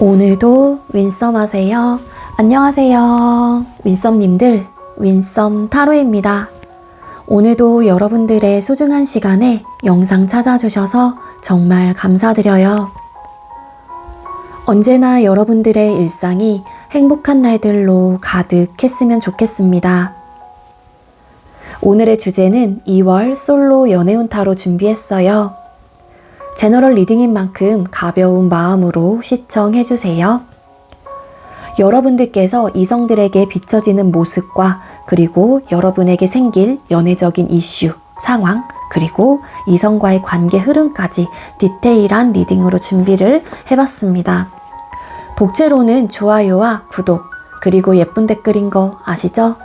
오늘도 윈썸 하세요. 안녕하세요. 윈썸님들, 윈썸 타로입니다. 오늘도 여러분들의 소중한 시간에 영상 찾아주셔서 정말 감사드려요. 언제나 여러분들의 일상이 행복한 날들로 가득했으면 좋겠습니다. 오늘의 주제는 2월 솔로 연애운 타로 준비했어요. 제너럴 리딩인 만큼 가벼운 마음으로 시청해주세요. 여러분들께서 이성들에게 비춰지는 모습과 그리고 여러분에게 생길 연애적인 이슈, 상황, 그리고 이성과의 관계 흐름까지 디테일한 리딩으로 준비를 해봤습니다. 복제로는 좋아요와 구독, 그리고 예쁜 댓글인 거 아시죠?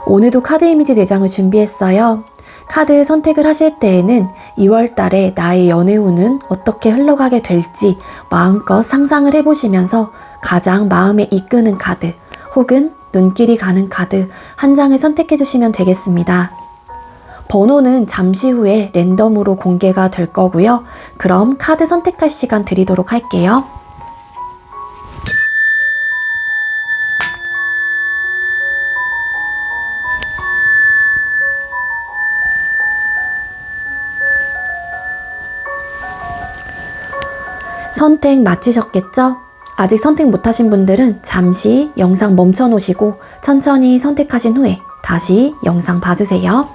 오늘도 카드 이미지 4장을 준비했어요. 카드 선택을 하실 때에는 2월 달에 나의 연애 운은 어떻게 흘러가게 될지 마음껏 상상을 해보시면서 가장 마음에 이끄는 카드 혹은 눈길이 가는 카드 한 장을 선택해 주시면 되겠습니다. 번호는 잠시 후에 랜덤으로 공개가 될 거고요. 그럼 카드 선택할 시간 드리도록 할게요. 선택 마치셨겠죠? 아직 선택 못하신 분들은 잠시 영상 멈춰 놓으시고 천천히 선택하신 후에 다시 영상 봐주세요.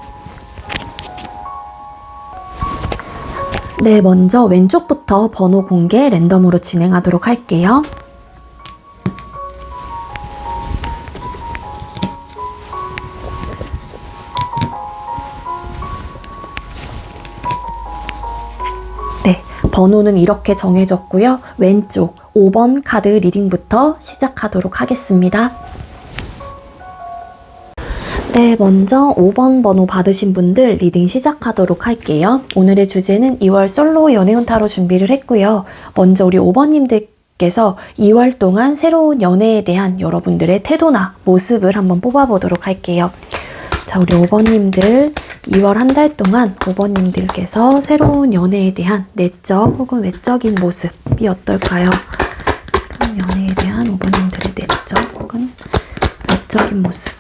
네, 먼저 왼쪽부터 번호 공개 랜덤으로 진행하도록 할게요. 번호는 이렇게 정해졌고요. 왼쪽 5번 카드 리딩부터 시작하도록 하겠습니다. 네, 먼저 5번 번호 받으신 분들 리딩 시작하도록 할게요. 오늘의 주제는 2월 솔로 연애운 타로 준비를 했고요. 먼저 우리 5번님들께서 2월 동안 새로운 연애에 대한 여러분들의 태도나 모습을 한번 뽑아보도록 할게요. 자, 우리 5번님들 2월 한 달 동안 5번님들께서 새로운 연애에 대한 내적 혹은 외적인 모습이 어떨까요? 새로운 연애에 대한 5번님들의 내적 혹은 외적인 모습.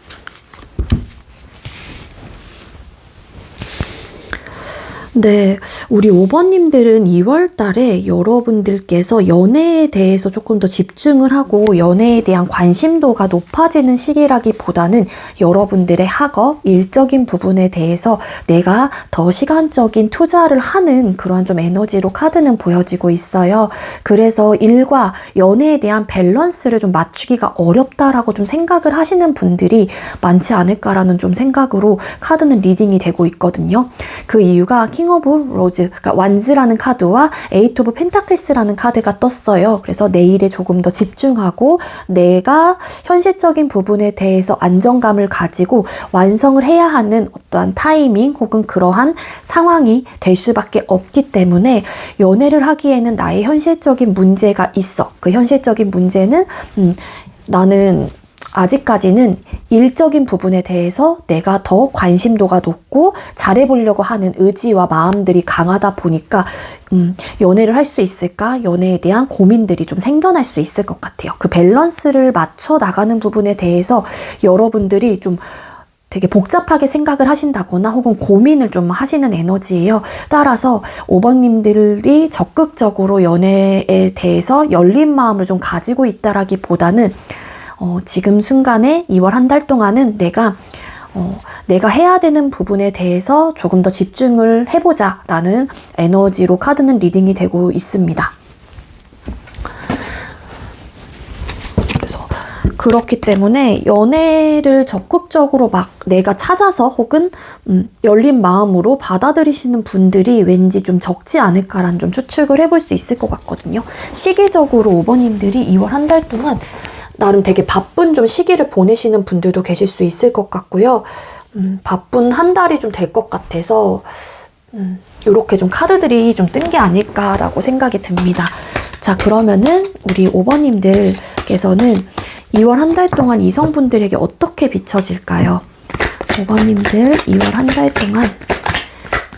네, 우리 5번님들은 2월 달에 여러분들께서 연애에 대해서 조금 더 집중을 하고 연애에 대한 관심도가 높아지는 시기라기보다는 여러분들의 학업, 일적인 부분에 대해서 내가 더 시간적인 투자를 하는 그런 좀 에너지로 카드는 보여지고 있어요. 그래서 일과 연애에 대한 밸런스를 좀 맞추기가 어렵다라고 좀 생각을 하시는 분들이 많지 않을까라는 좀 생각으로 카드는 리딩이 되고 있거든요. 그 이유가 킹 오브 로즈, 그러니까 완즈라는 카드와 에이트 오브 펜타클스라는 카드가 떴어요. 그래서 내일에 조금 더 집중하고 내가 현실적인 부분에 대해서 안정감을 가지고 완성을 해야 하는 어떠한 타이밍 혹은 그러한 상황이 될 수밖에 없기 때문에 연애를 하기에는 나의 현실적인 문제가 있어. 그 현실적인 문제는 나는 아직까지는 일적인 부분에 대해서 내가 더 관심도가 높고 잘해보려고 하는 의지와 마음들이 강하다 보니까 연애를 할 수 있을까? 연애에 대한 고민들이 좀 생겨날 수 있을 것 같아요. 그 밸런스를 맞춰 나가는 부분에 대해서 여러분들이 좀 되게 복잡하게 생각을 하신다거나 혹은 고민을 좀 하시는 에너지예요. 따라서 5번님들이 적극적으로 연애에 대해서 열린 마음을 좀 가지고 있다라기보다는 지금 순간에 2월 한 달 동안은 내가 해야 되는 부분에 대해서 조금 더 집중을 해보자 라는 에너지로 카드는 리딩이 되고 있습니다. 그래서 그렇기 때문에 연애를 적극적으로 막 내가 찾아서 혹은 열린 마음으로 받아들이시는 분들이 왠지 좀 적지 않을까라는 좀 추측을 해볼 수 있을 것 같거든요. 시기적으로 5번님들이 2월 한 달 동안 나름 되게 바쁜 좀 시기를 보내시는 분들도 계실 수 있을 것 같고요. 바쁜 한 달이 좀 될 것 같아서 이렇게 좀 카드들이 좀 뜬 게 아닐까라고 생각이 듭니다. 자, 그러면은 우리 5번님들께서는 2월 한 달 동안 이성분들에게 어떻게 비춰질까요? 5번님들 2월 한 달 동안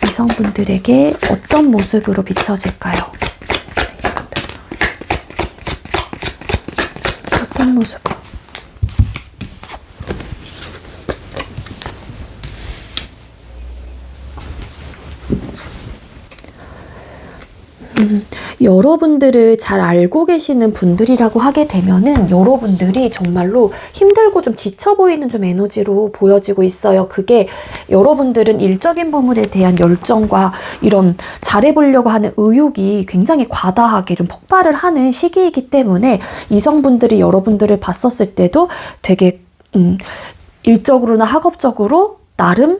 이성분들에게 어떤 모습으로 비춰질까요? 뒷모습. 여러분들을 잘 알고 계시는 분들이라고 하게 되면은 여러분들이 정말로 힘들고 좀 지쳐 보이는 좀 에너지로 보여지고 있어요. 그게 여러분들은 일적인 부분에 대한 열정과 이런 잘해보려고 하는 의욕이 굉장히 과다하게 좀 폭발을 하는 시기이기 때문에 이성분들이 여러분들을 봤었을 때도 되게 일적으로나 학업적으로 나름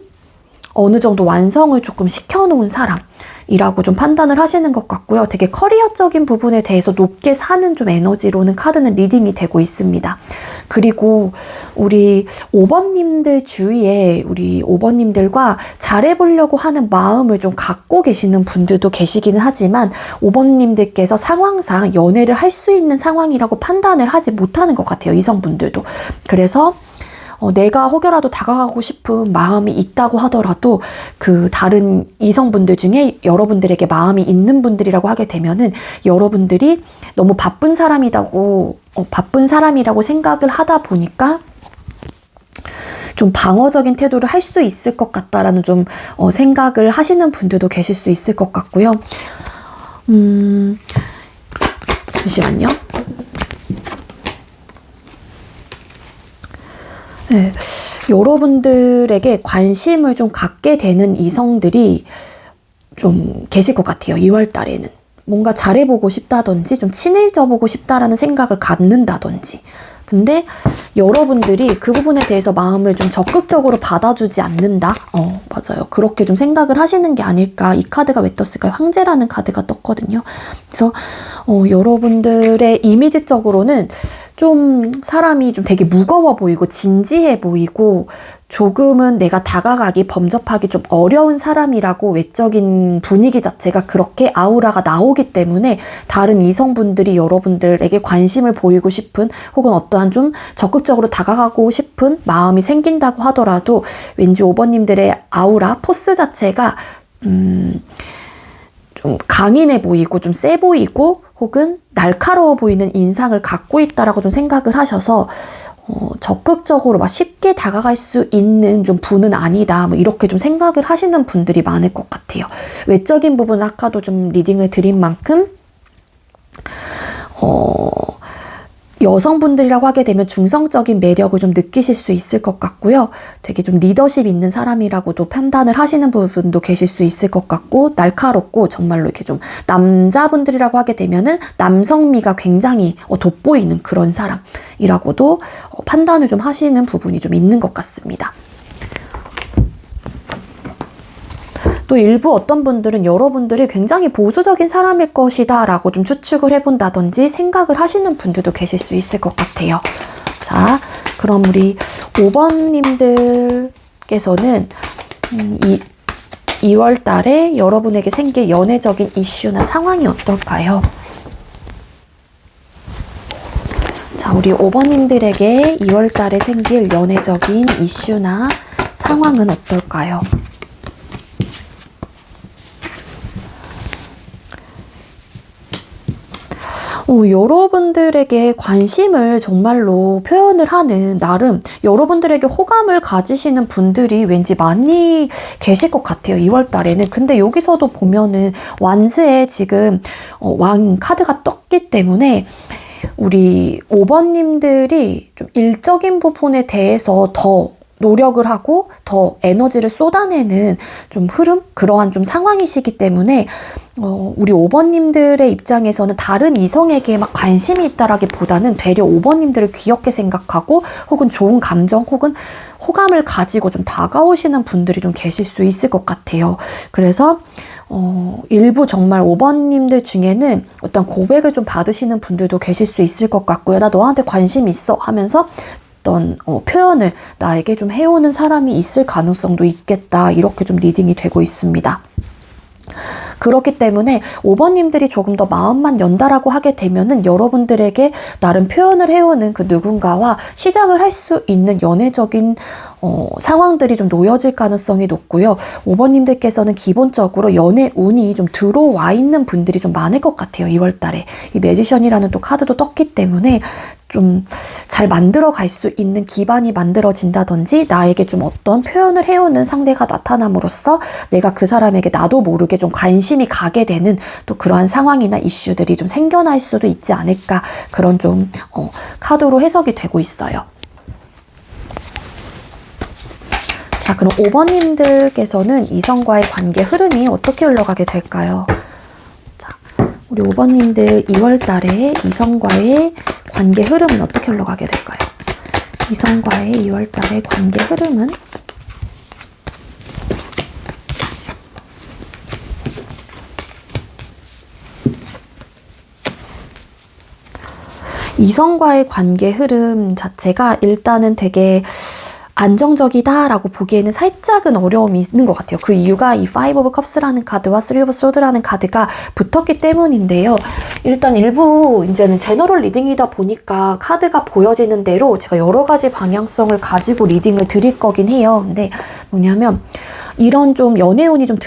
어느 정도 완성을 조금 시켜놓은 사람이라고 좀 판단을 하시는 것 같고요. 되게 커리어적인 부분에 대해서 높게 사는 좀 에너지로는 카드는 리딩이 되고 있습니다. 그리고 우리 5번님들 주위에 우리 5번님들과 잘해보려고 하는 마음을 좀 갖고 계시는 분들도 계시기는 하지만 5번님들께서 상황상 연애를 할 수 있는 상황이라고 판단을 하지 못하는 것 같아요. 이성분들도. 그래서 내가 혹여라도 다가가고 싶은 마음이 있다고 하더라도 그 다른 이성분들 중에 여러분들에게 마음이 있는 분들이라고 하게 되면은 여러분들이 너무 바쁜 사람이라고 생각을 하다 보니까 좀 방어적인 태도를 할 수 있을 것 같다라는 좀 생각을 하시는 분들도 계실 수 있을 것 같고요. 잠시만요. 네, 여러분들에게 관심을 좀 갖게 되는 이성들이 좀 계실 것 같아요. 2월 달에는. 뭔가 잘해보고 싶다든지 좀 친해져 보고 싶다라는 생각을 갖는다든지. 근데 여러분들이 그 부분에 대해서 마음을 좀 적극적으로 받아주지 않는다? 맞아요. 그렇게 좀 생각을 하시는 게 아닐까. 이 카드가 왜 떴을까요? 황제라는 카드가 떴거든요. 그래서 여러분들의 이미지적으로는 좀 사람이 좀 되게 무거워 보이고 진지해 보이고 조금은 내가 다가가기, 범접하기 좀 어려운 사람이라고 외적인 분위기 자체가 그렇게 아우라가 나오기 때문에 다른 이성분들이 여러분들에게 관심을 보이고 싶은 혹은 어떠한 좀 적극적으로 다가가고 싶은 마음이 생긴다고 하더라도 왠지 5번님들의 아우라, 포스 자체가 좀 강인해 보이고 좀 세 보이고 혹은 날카로워 보이는 인상을 갖고 있다라고 좀 생각을 하셔서 적극적으로 막 쉽게 다가갈 수 있는 좀 분은 아니다. 뭐 이렇게 좀 생각을 하시는 분들이 많을 것 같아요. 외적인 부분은 아까도 좀 리딩을 드린 만큼 여성분들이라고 하게 되면 중성적인 매력을 좀 느끼실 수 있을 것 같고요. 되게 좀 리더십 있는 사람이라고도 판단을 하시는 부분도 계실 수 있을 것 같고 날카롭고 정말로 이렇게 좀 남자분들이라고 하게 되면은 남성미가 굉장히 돋보이는 그런 사람이라고도 판단을 좀 하시는 부분이 좀 있는 것 같습니다. 또 일부 어떤 분들은 여러분들이 굉장히 보수적인 사람일 것이다 라고 좀 추측을 해본다든지 생각을 하시는 분들도 계실 수 있을 것 같아요. 자, 그럼 우리 5번님들께서는 2월 달에 여러분에게 생길 연애적인 이슈나 상황이 어떨까요? 자, 우리 5번님들에게 2월 달에 생길 연애적인 이슈나 상황은 어떨까요? 여러분들에게 관심을 정말로 표현을 하는 나름 여러분들에게 호감을 가지시는 분들이 왠지 많이 계실 것 같아요. 2월 달에는. 근데 여기서도 보면은 완즈에 지금 왕 카드가 떴기 때문에 우리 5번님들이 좀 일적인 부분에 대해서 더 노력을 하고 더 에너지를 쏟아내는 좀 흐름? 그러한 좀 상황이시기 때문에 우리 5번님들의 입장에서는 다른 이성에게 막 관심이 있다라기보다는 되려 5번님들을 귀엽게 생각하고 혹은 좋은 감정 혹은 호감을 가지고 좀 다가오시는 분들이 좀 계실 수 있을 것 같아요. 그래서 일부 정말 5번님들 중에는 어떤 고백을 좀 받으시는 분들도 계실 수 있을 것 같고요. 나 너한테 관심 있어 하면서 어떤 표현을 나에게 좀 해오는 사람이 있을 가능성도 있겠다. 이렇게 좀 리딩이 되고 있습니다. 그렇기 때문에 5번님들이 조금 더 마음만 연다라고 하게 되면은 여러분들에게 나름 표현을 해오는 그 누군가와 시작을 할 수 있는 연애적인 상황들이 좀 놓여질 가능성이 높고요. 5번님들께서는 기본적으로 연애 운이 좀 들어와 있는 분들이 좀 많을 것 같아요. 2월 달에. 이 매지션이라는 또 카드도 떴기 때문에 좀 잘 만들어 갈 수 있는 기반이 만들어진다든지 나에게 좀 어떤 표현을 해오는 상대가 나타남으로써 내가 그 사람에게 나도 모르게 좀 관심이 가게 되는 또 그러한 상황이나 이슈들이 좀 생겨날 수도 있지 않을까 그런 좀 카드로 해석이 되고 있어요. 자, 그럼 5번님들께서는 이성과의 관계 흐름이 어떻게 흘러가게 될까요? 자, 우리 5번님들 2월 달에 이성과의 관계 흐름은 어떻게 흘러가게 될까요? 이성과의 2월 달의 관계 흐름은 이성과의 관계 흐름 자체가 일단은 되게 안정적이다라고 보기에는 살짝은 어려움이 있는 것 같아요. 그 이유가 이 Five of Cups라는 카드와 Three of Swords라는 카드가 붙었기 때문인데요. 일단 일부 이제는 제너럴 리딩이다 보니까 카드가 보여지는 대로 제가 여러 가지 방향성을 가지고 리딩을 드릴 거긴 해요. 근데 뭐냐면 이런 좀 연애운이 좀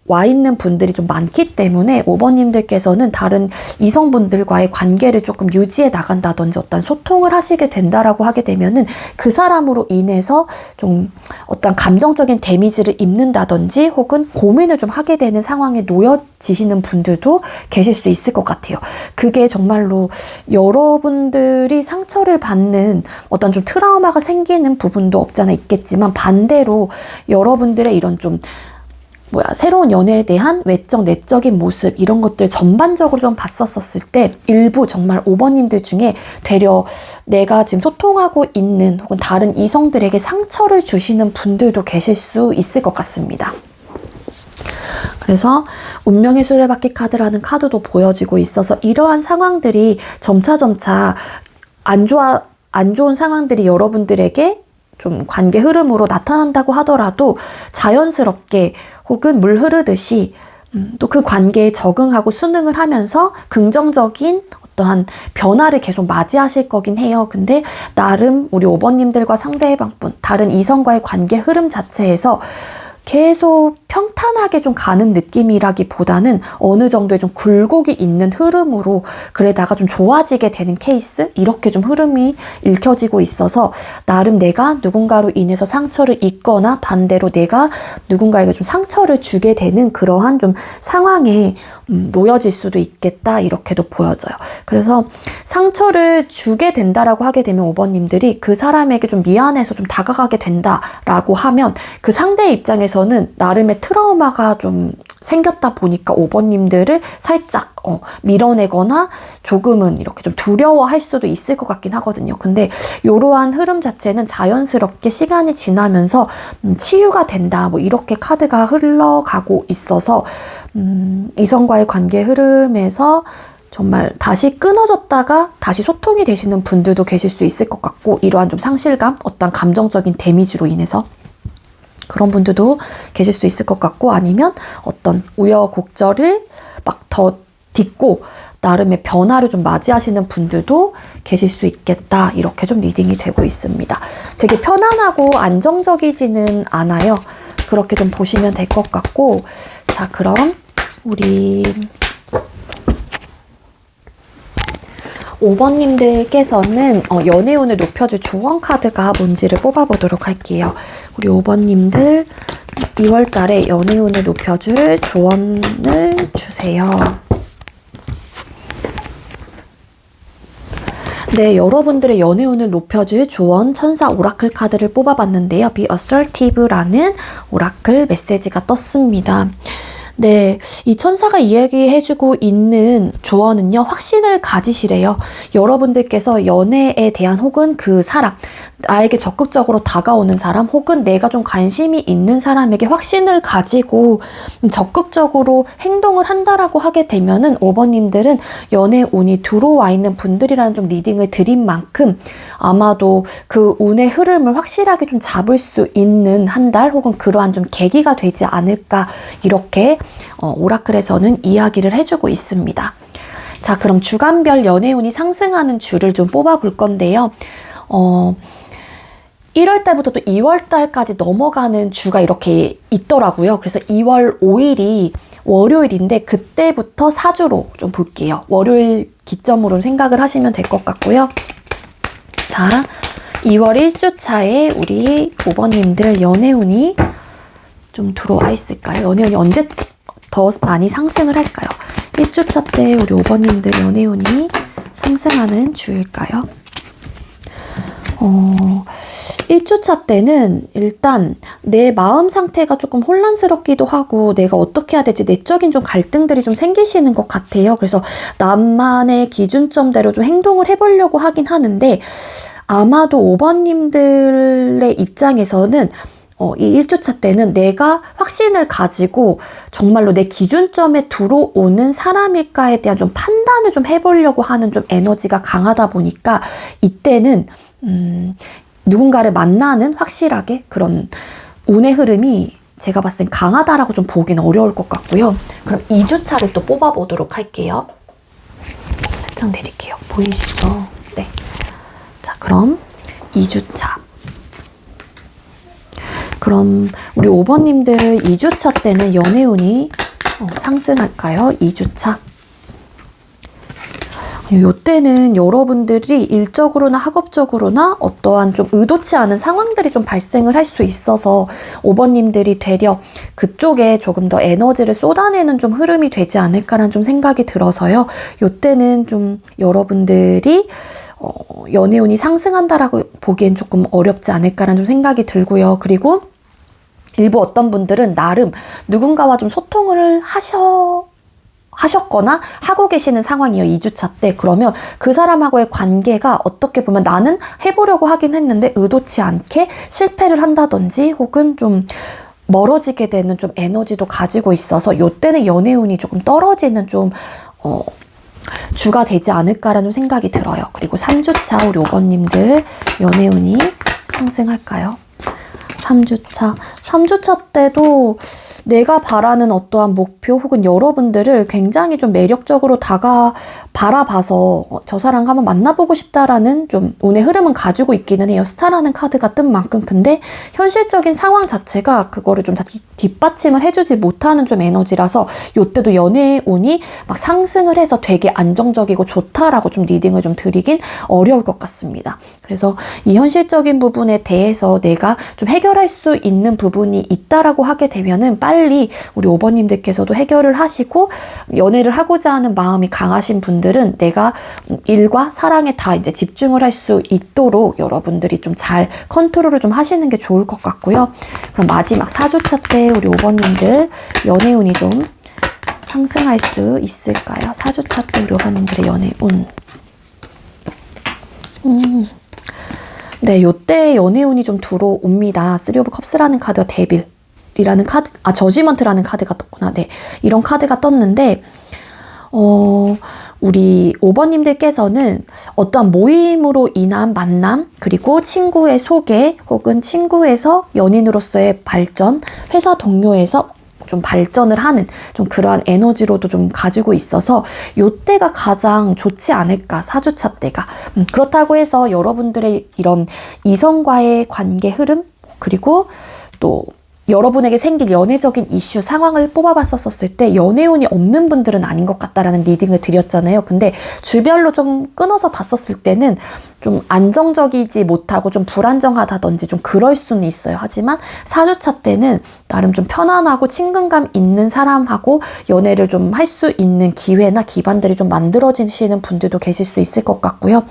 와 있는 분들이 좀 많기 때문에 5번님들께서는 다른 이성분들과의 관계를 조금 유지해 나간다든지 어떤 소통을 하시게 된다라고 하게 되면은 그 사람으로 인해서 좀 어떤 감정적인 데미지를 입는다든지 혹은 고민을 좀 하게 되는 상황에 놓여지시는 분들도 계실 수 있을 것 같아요. 그게 정말로 여러분들이 상처를 받는 어떤 좀 트라우마가 생기는 부분도 없잖아 있겠지만 반대로 여러분들의 이런 좀 새로운 연애에 대한 외적, 내적인 모습 이런 것들 전반적으로 좀 봤었을 때 일부 정말 5번님들 중에 되려 내가 지금 소통하고 있는 혹은 다른 이성들에게 상처를 주시는 분들도 계실 수 있을 것 같습니다. 그래서 운명의 수레바퀴 카드라는 카드도 보여지고 있어서 이러한 상황들이 점차 안 좋은 상황들이 여러분들에게 좀 관계 흐름으로 나타난다고 하더라도 자연스럽게 혹은 물 흐르듯이 또 그 관계에 적응하고 순응을 하면서 긍정적인 어떠한 변화를 계속 맞이하실 거긴 해요. 근데 나름 우리 5번님들과 상대방분, 다른 이성과의 관계 흐름 자체에서 계속 평탄하게 좀 가는 느낌이라기보다는 어느 정도의 좀 굴곡이 있는 흐름으로 그러다가 좀 좋아지게 되는 케이스? 이렇게 좀 흐름이 읽혀지고 있어서 나름 내가 누군가로 인해서 상처를 입거나 반대로 내가 누군가에게 좀 상처를 주게 되는 그러한 좀 상황에 놓여질 수도 있겠다 이렇게도 보여져요. 그래서 상처를 주게 된다라고 하게 되면 5번님들이 그 사람에게 좀 미안해서 좀 다가가게 된다라고 하면 그 상대의 입장에서 저는 나름의 트라우마가 좀 생겼다 보니까 5번님들을 살짝 밀어내거나 조금은 이렇게 좀 두려워할 수도 있을 것 같긴 하거든요. 근데 이러한 흐름 자체는 자연스럽게 시간이 지나면서 치유가 된다 뭐 이렇게 카드가 흘러가고 있어서 이성과의 관계 흐름에서 정말 다시 끊어졌다가 다시 소통이 되시는 분들도 계실 수 있을 것 같고 이러한 좀 상실감, 어떤 감정적인 데미지로 인해서 그런 분들도 계실 수 있을 것 같고 아니면 어떤 우여곡절을 막 더 딛고 나름의 변화를 좀 맞이하시는 분들도 계실 수 있겠다 이렇게 좀 리딩이 되고 있습니다. 되게 편안하고 안정적이지는 않아요. 그렇게 좀 보시면 될 것 같고 자 그럼 우리 5번님들께서는 연애운을 높여줄 조언 카드가 뭔지를 뽑아보도록 할게요. 우리 5번님들 2월 달에 연애운을 높여줄 조언을 주세요. 네, 여러분들의 연애운을 높여줄 조언 천사 오라클 카드를 뽑아봤는데요. Be assertive라는 오라클 메시지가 떴습니다. 네, 이 천사가 이야기해주고 있는 조언은요, 확신을 가지시래요. 여러분들께서 연애에 대한 혹은 그 사람, 나에게 적극적으로 다가오는 사람 혹은 내가 좀 관심이 있는 사람에게 확신을 가지고 적극적으로 행동을 한다라고 하게 되면은 5번님들은 연애 운이 들어와 있는 분들이라는 좀 리딩을 드린 만큼 아마도 그 운의 흐름을 확실하게 좀 잡을 수 있는 한 달 혹은 그러한 좀 계기가 되지 않을까 이렇게 오라클에서는 이야기를 해주고 있습니다. 자, 그럼 주간별 연애운이 상승하는 줄을 좀 뽑아볼 건데요. 1월 달부터 또 2월 달까지 넘어가는 주가 이렇게 있더라고요. 그래서 2월 5일이 월요일인데 그때부터 사주로 좀 볼게요. 월요일 기점으로 생각을 하시면 될 것 같고요. 자, 2월 1주차에 우리 5번님들 연애운이 좀 들어와 있을까요? 연애운이 언제 더 많이 상승을 할까요? 1주차 때 우리 5번님들 연애운이 상승하는 주일까요? 1주차 때는 일단 내 마음 상태가 조금 혼란스럽기도 하고 내가 어떻게 해야 될지 내적인 좀 갈등들이 좀 생기시는 것 같아요. 그래서 나만의 기준점대로 좀 행동을 해보려고 하긴 하는데 아마도 5번님들의 입장에서는 이 1주차 때는 내가 확신을 가지고 정말로 내 기준점에 들어오는 사람일까에 대한 좀 판단을 좀 해보려고 하는 좀 에너지가 강하다 보니까 이때는 누군가를 만나는 확실하게 그런 운의 흐름이 제가 봤을 땐 강하다라고 좀 보기는 어려울 것 같고요. 그럼 2주차를 또 뽑아보도록 할게요. 살짝 내릴게요. 보이시죠? 네. 자, 그럼 2주차. 그럼 우리 5번님들 2주차 때는 연애운이 상승할까요? 2주차. 이때는 여러분들이 일적으로나 학업적으로나 어떠한 좀 의도치 않은 상황들이 좀 발생을 할 수 있어서 5번님들이 되려 그쪽에 조금 더 에너지를 쏟아내는 좀 흐름이 되지 않을까라는 좀 생각이 들어서요. 이때는 좀 여러분들이 연애운이 상승한다라고 보기엔 조금 어렵지 않을까라는 좀 생각이 들고요. 그리고 일부 어떤 분들은 나름 누군가와 좀 소통을 하셨거나 하고 계시는 상황이에요. 2주차 때. 그러면 그 사람하고의 관계가 어떻게 보면 나는 해보려고 하긴 했는데 의도치 않게 실패를 한다든지 혹은 좀 멀어지게 되는 좀 에너지도 가지고 있어서 이때는 연애운이 조금 떨어지는 좀 주가 되지 않을까라는 생각이 들어요. 그리고 3주차 우리 5번님들 연애운이 상승할까요? 3주차 때도 내가 바라는 어떠한 목표 혹은 여러분들을 굉장히 좀 매력적으로 바라봐서 저 사람 한번 만나보고 싶다라는 좀 운의 흐름은 가지고 있기는 해요. 스타라는 카드가 뜬 만큼. 근데 현실적인 상황 자체가 그거를 좀 뒷받침을 해주지 못하는 좀 에너지라서 이때도 연애의 운이 막 상승을 해서 되게 안정적이고 좋다라고 좀 리딩을 좀 드리긴 어려울 것 같습니다. 그래서 이 현실적인 부분에 대해서 내가 좀 해결할 수 있는 부분이 있다라고 하게 되면은 빨리 우리 5번님들께서도 해결을 하시고 연애를 하고자 하는 마음이 강하신 분들은 내가 일과 사랑에 다 이제 집중을 할 수 있도록 여러분들이 좀 잘 컨트롤을 좀 하시는 게 좋을 것 같고요. 그럼 마지막 4주차 때 우리 5번님들 연애운이 좀 상승할 수 있을까요? 4주차 때 우리 5번님들의 연애운. 네, 요때 연애운이 좀 들어옵니다. 3 오브 컵스라는 카드와 데빌이라는 카드, 저지먼트라는 카드가 떴구나. 네, 이런 카드가 떴는데 우리 5번님들께서는 어떠한 모임으로 인한 만남, 그리고 친구의 소개, 혹은 친구에서 연인으로서의 발전, 회사 동료에서 좀 발전을 하는 좀 그러한 에너지로도 좀 가지고 있어서 요때가 가장 좋지 않을까, 4주차 때가. 그렇다고 해서 여러분들의 이런 이성과의 관계 흐름, 그리고 또 여러분에게 생길 연애적인 이슈 상황을 뽑아봤었을 때 연애운이 없는 분들은 아닌 것 같다라는 리딩을 드렸잖아요. 근데 주별로 좀 끊어서 봤었을 때는 좀 안정적이지 못하고 좀 불안정하다든지 좀 그럴 수는 있어요. 하지만 4주차 때는 나름 좀 편안하고 친근감 있는 사람하고 연애를 좀 할 수 있는 기회나 기반들이 좀 만들어지시는 분들도 계실 수 있을 것 같고요.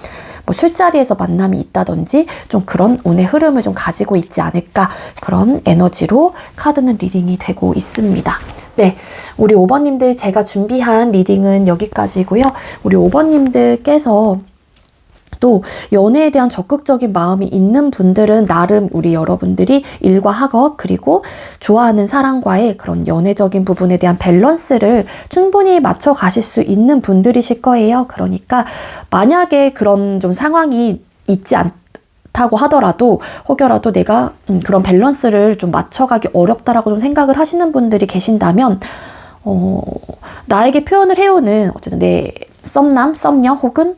뭐 술자리에서 만남이 있다든지 좀 그런 운의 흐름을 좀 가지고 있지 않을까, 그런 에너지로 카드는 리딩이 되고 있습니다. 네, 우리 5번님들 제가 준비한 리딩은 여기까지고요. 우리 5번님들께서 또 연애에 대한 적극적인 마음이 있는 분들은 나름 우리 여러분들이 일과 학업, 그리고 좋아하는 사람과의 그런 연애적인 부분에 대한 밸런스를 충분히 맞춰 가실 수 있는 분들이실 거예요. 그러니까 만약에 그런 좀 상황이 있지 않다고 하더라도 혹여라도 내가 그런 밸런스를 좀 맞춰가기 어렵다라고 좀 생각을 하시는 분들이 계신다면 나에게 표현을 해오는 어쨌든 내 썸남, 썸녀 혹은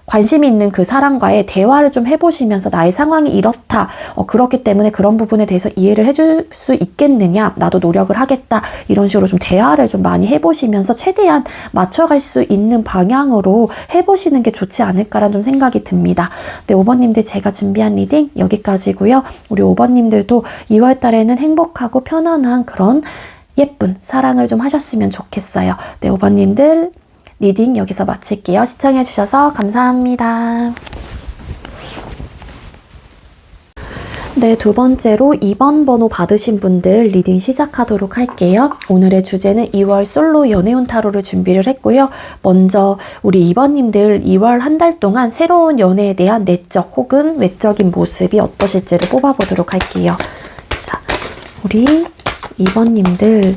관심이 있는 그 사람과의 대화를 좀 해보시면서 나의 상황이 이렇다. 그렇기 때문에 그런 부분에 대해서 이해를 해줄 수 있겠느냐. 나도 노력을 하겠다. 이런 식으로 좀 대화를 좀 많이 해보시면서 최대한 맞춰갈 수 있는 방향으로 해보시는 게 좋지 않을까라는 좀 생각이 듭니다. 네, 5번님들 제가 준비한 리딩 여기까지고요. 우리 5번님들도 2월 달에는 행복하고 편안한 그런 예쁜 사랑을 좀 하셨으면 좋겠어요. 네, 5번님들 리딩 여기서 마칠게요. 시청해주셔서 감사합니다. 네, 두 번째로 2번 번호 받으신 분들 리딩 시작하도록 할게요. 오늘의 주제는 2월 솔로 연애운 타로를 준비를 했고요. 먼저 우리 2번님들 2월 한 달 동안 새로운 연애에 대한 내적 혹은 외적인 모습이 어떠실지를 뽑아보도록 할게요. 자, 우리 2번님들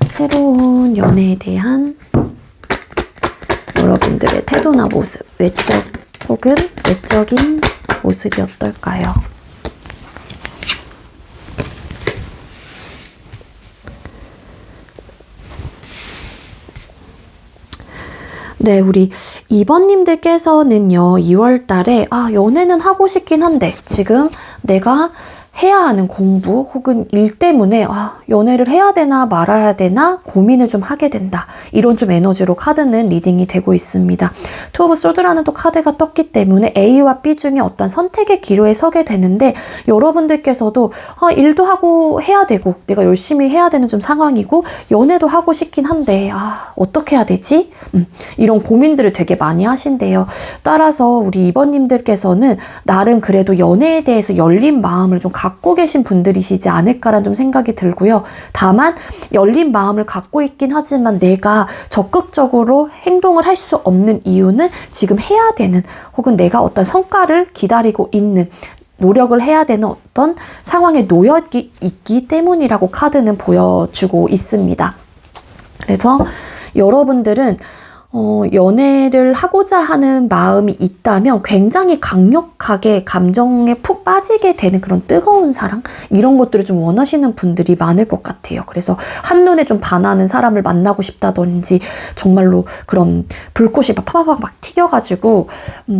새로운 연애에 대한 여러분들의 태도나 모습, 외적 혹은 내적인 모습이 어떨까요? 네, 우리 2번님들께서는요, 2월 달에, 연애는 하고 싶긴 한데, 지금 내가 해야 하는 공부 혹은 일 때문에 연애를 해야 되나 말아야 되나 고민을 좀 하게 된다. 이런 좀 에너지로 카드는 리딩이 되고 있습니다. 투 오브 소드라는 또 카드가 떴기 때문에 A와 B 중에 어떤 선택의 기로에 서게 되는데 여러분들께서도 일도 하고 해야 되고 내가 열심히 해야 되는 좀 상황이고 연애도 하고 싶긴 한데 어떻게 해야 되지? 이런 고민들을 되게 많이 하신대요. 따라서 우리 2번님들께서는 나름 그래도 연애에 대해서 열린 마음을 좀 갖고 계신 분들이시지 않을까라는 좀 생각이 들고요. 다만 열린 마음을 갖고 있긴 하지만 내가 적극적으로 행동을 할 수 없는 이유는 지금 해야 되는 혹은 내가 어떤 성과를 기다리고 있는 노력을 해야 되는 어떤 상황에 놓여 있기 때문이라고 카드는 보여주고 있습니다. 그래서 여러분들은 연애를 하고자 하는 마음이 있다면 굉장히 강력하게 감정에 푹 빠지게 되는 그런 뜨거운 사랑? 이런 것들을 좀 원하시는 분들이 많을 것 같아요. 그래서 한눈에 좀 반하는 사람을 만나고 싶다든지 정말로 그런 불꽃이 막 파바박 막 튀겨가지고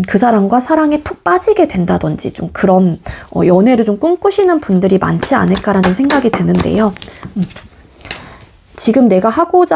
그 사람과 사랑에 푹 빠지게 된다든지 좀 그런 연애를 좀 꿈꾸시는 분들이 많지 않을까라는 생각이 드는데요. 지금 내가 하고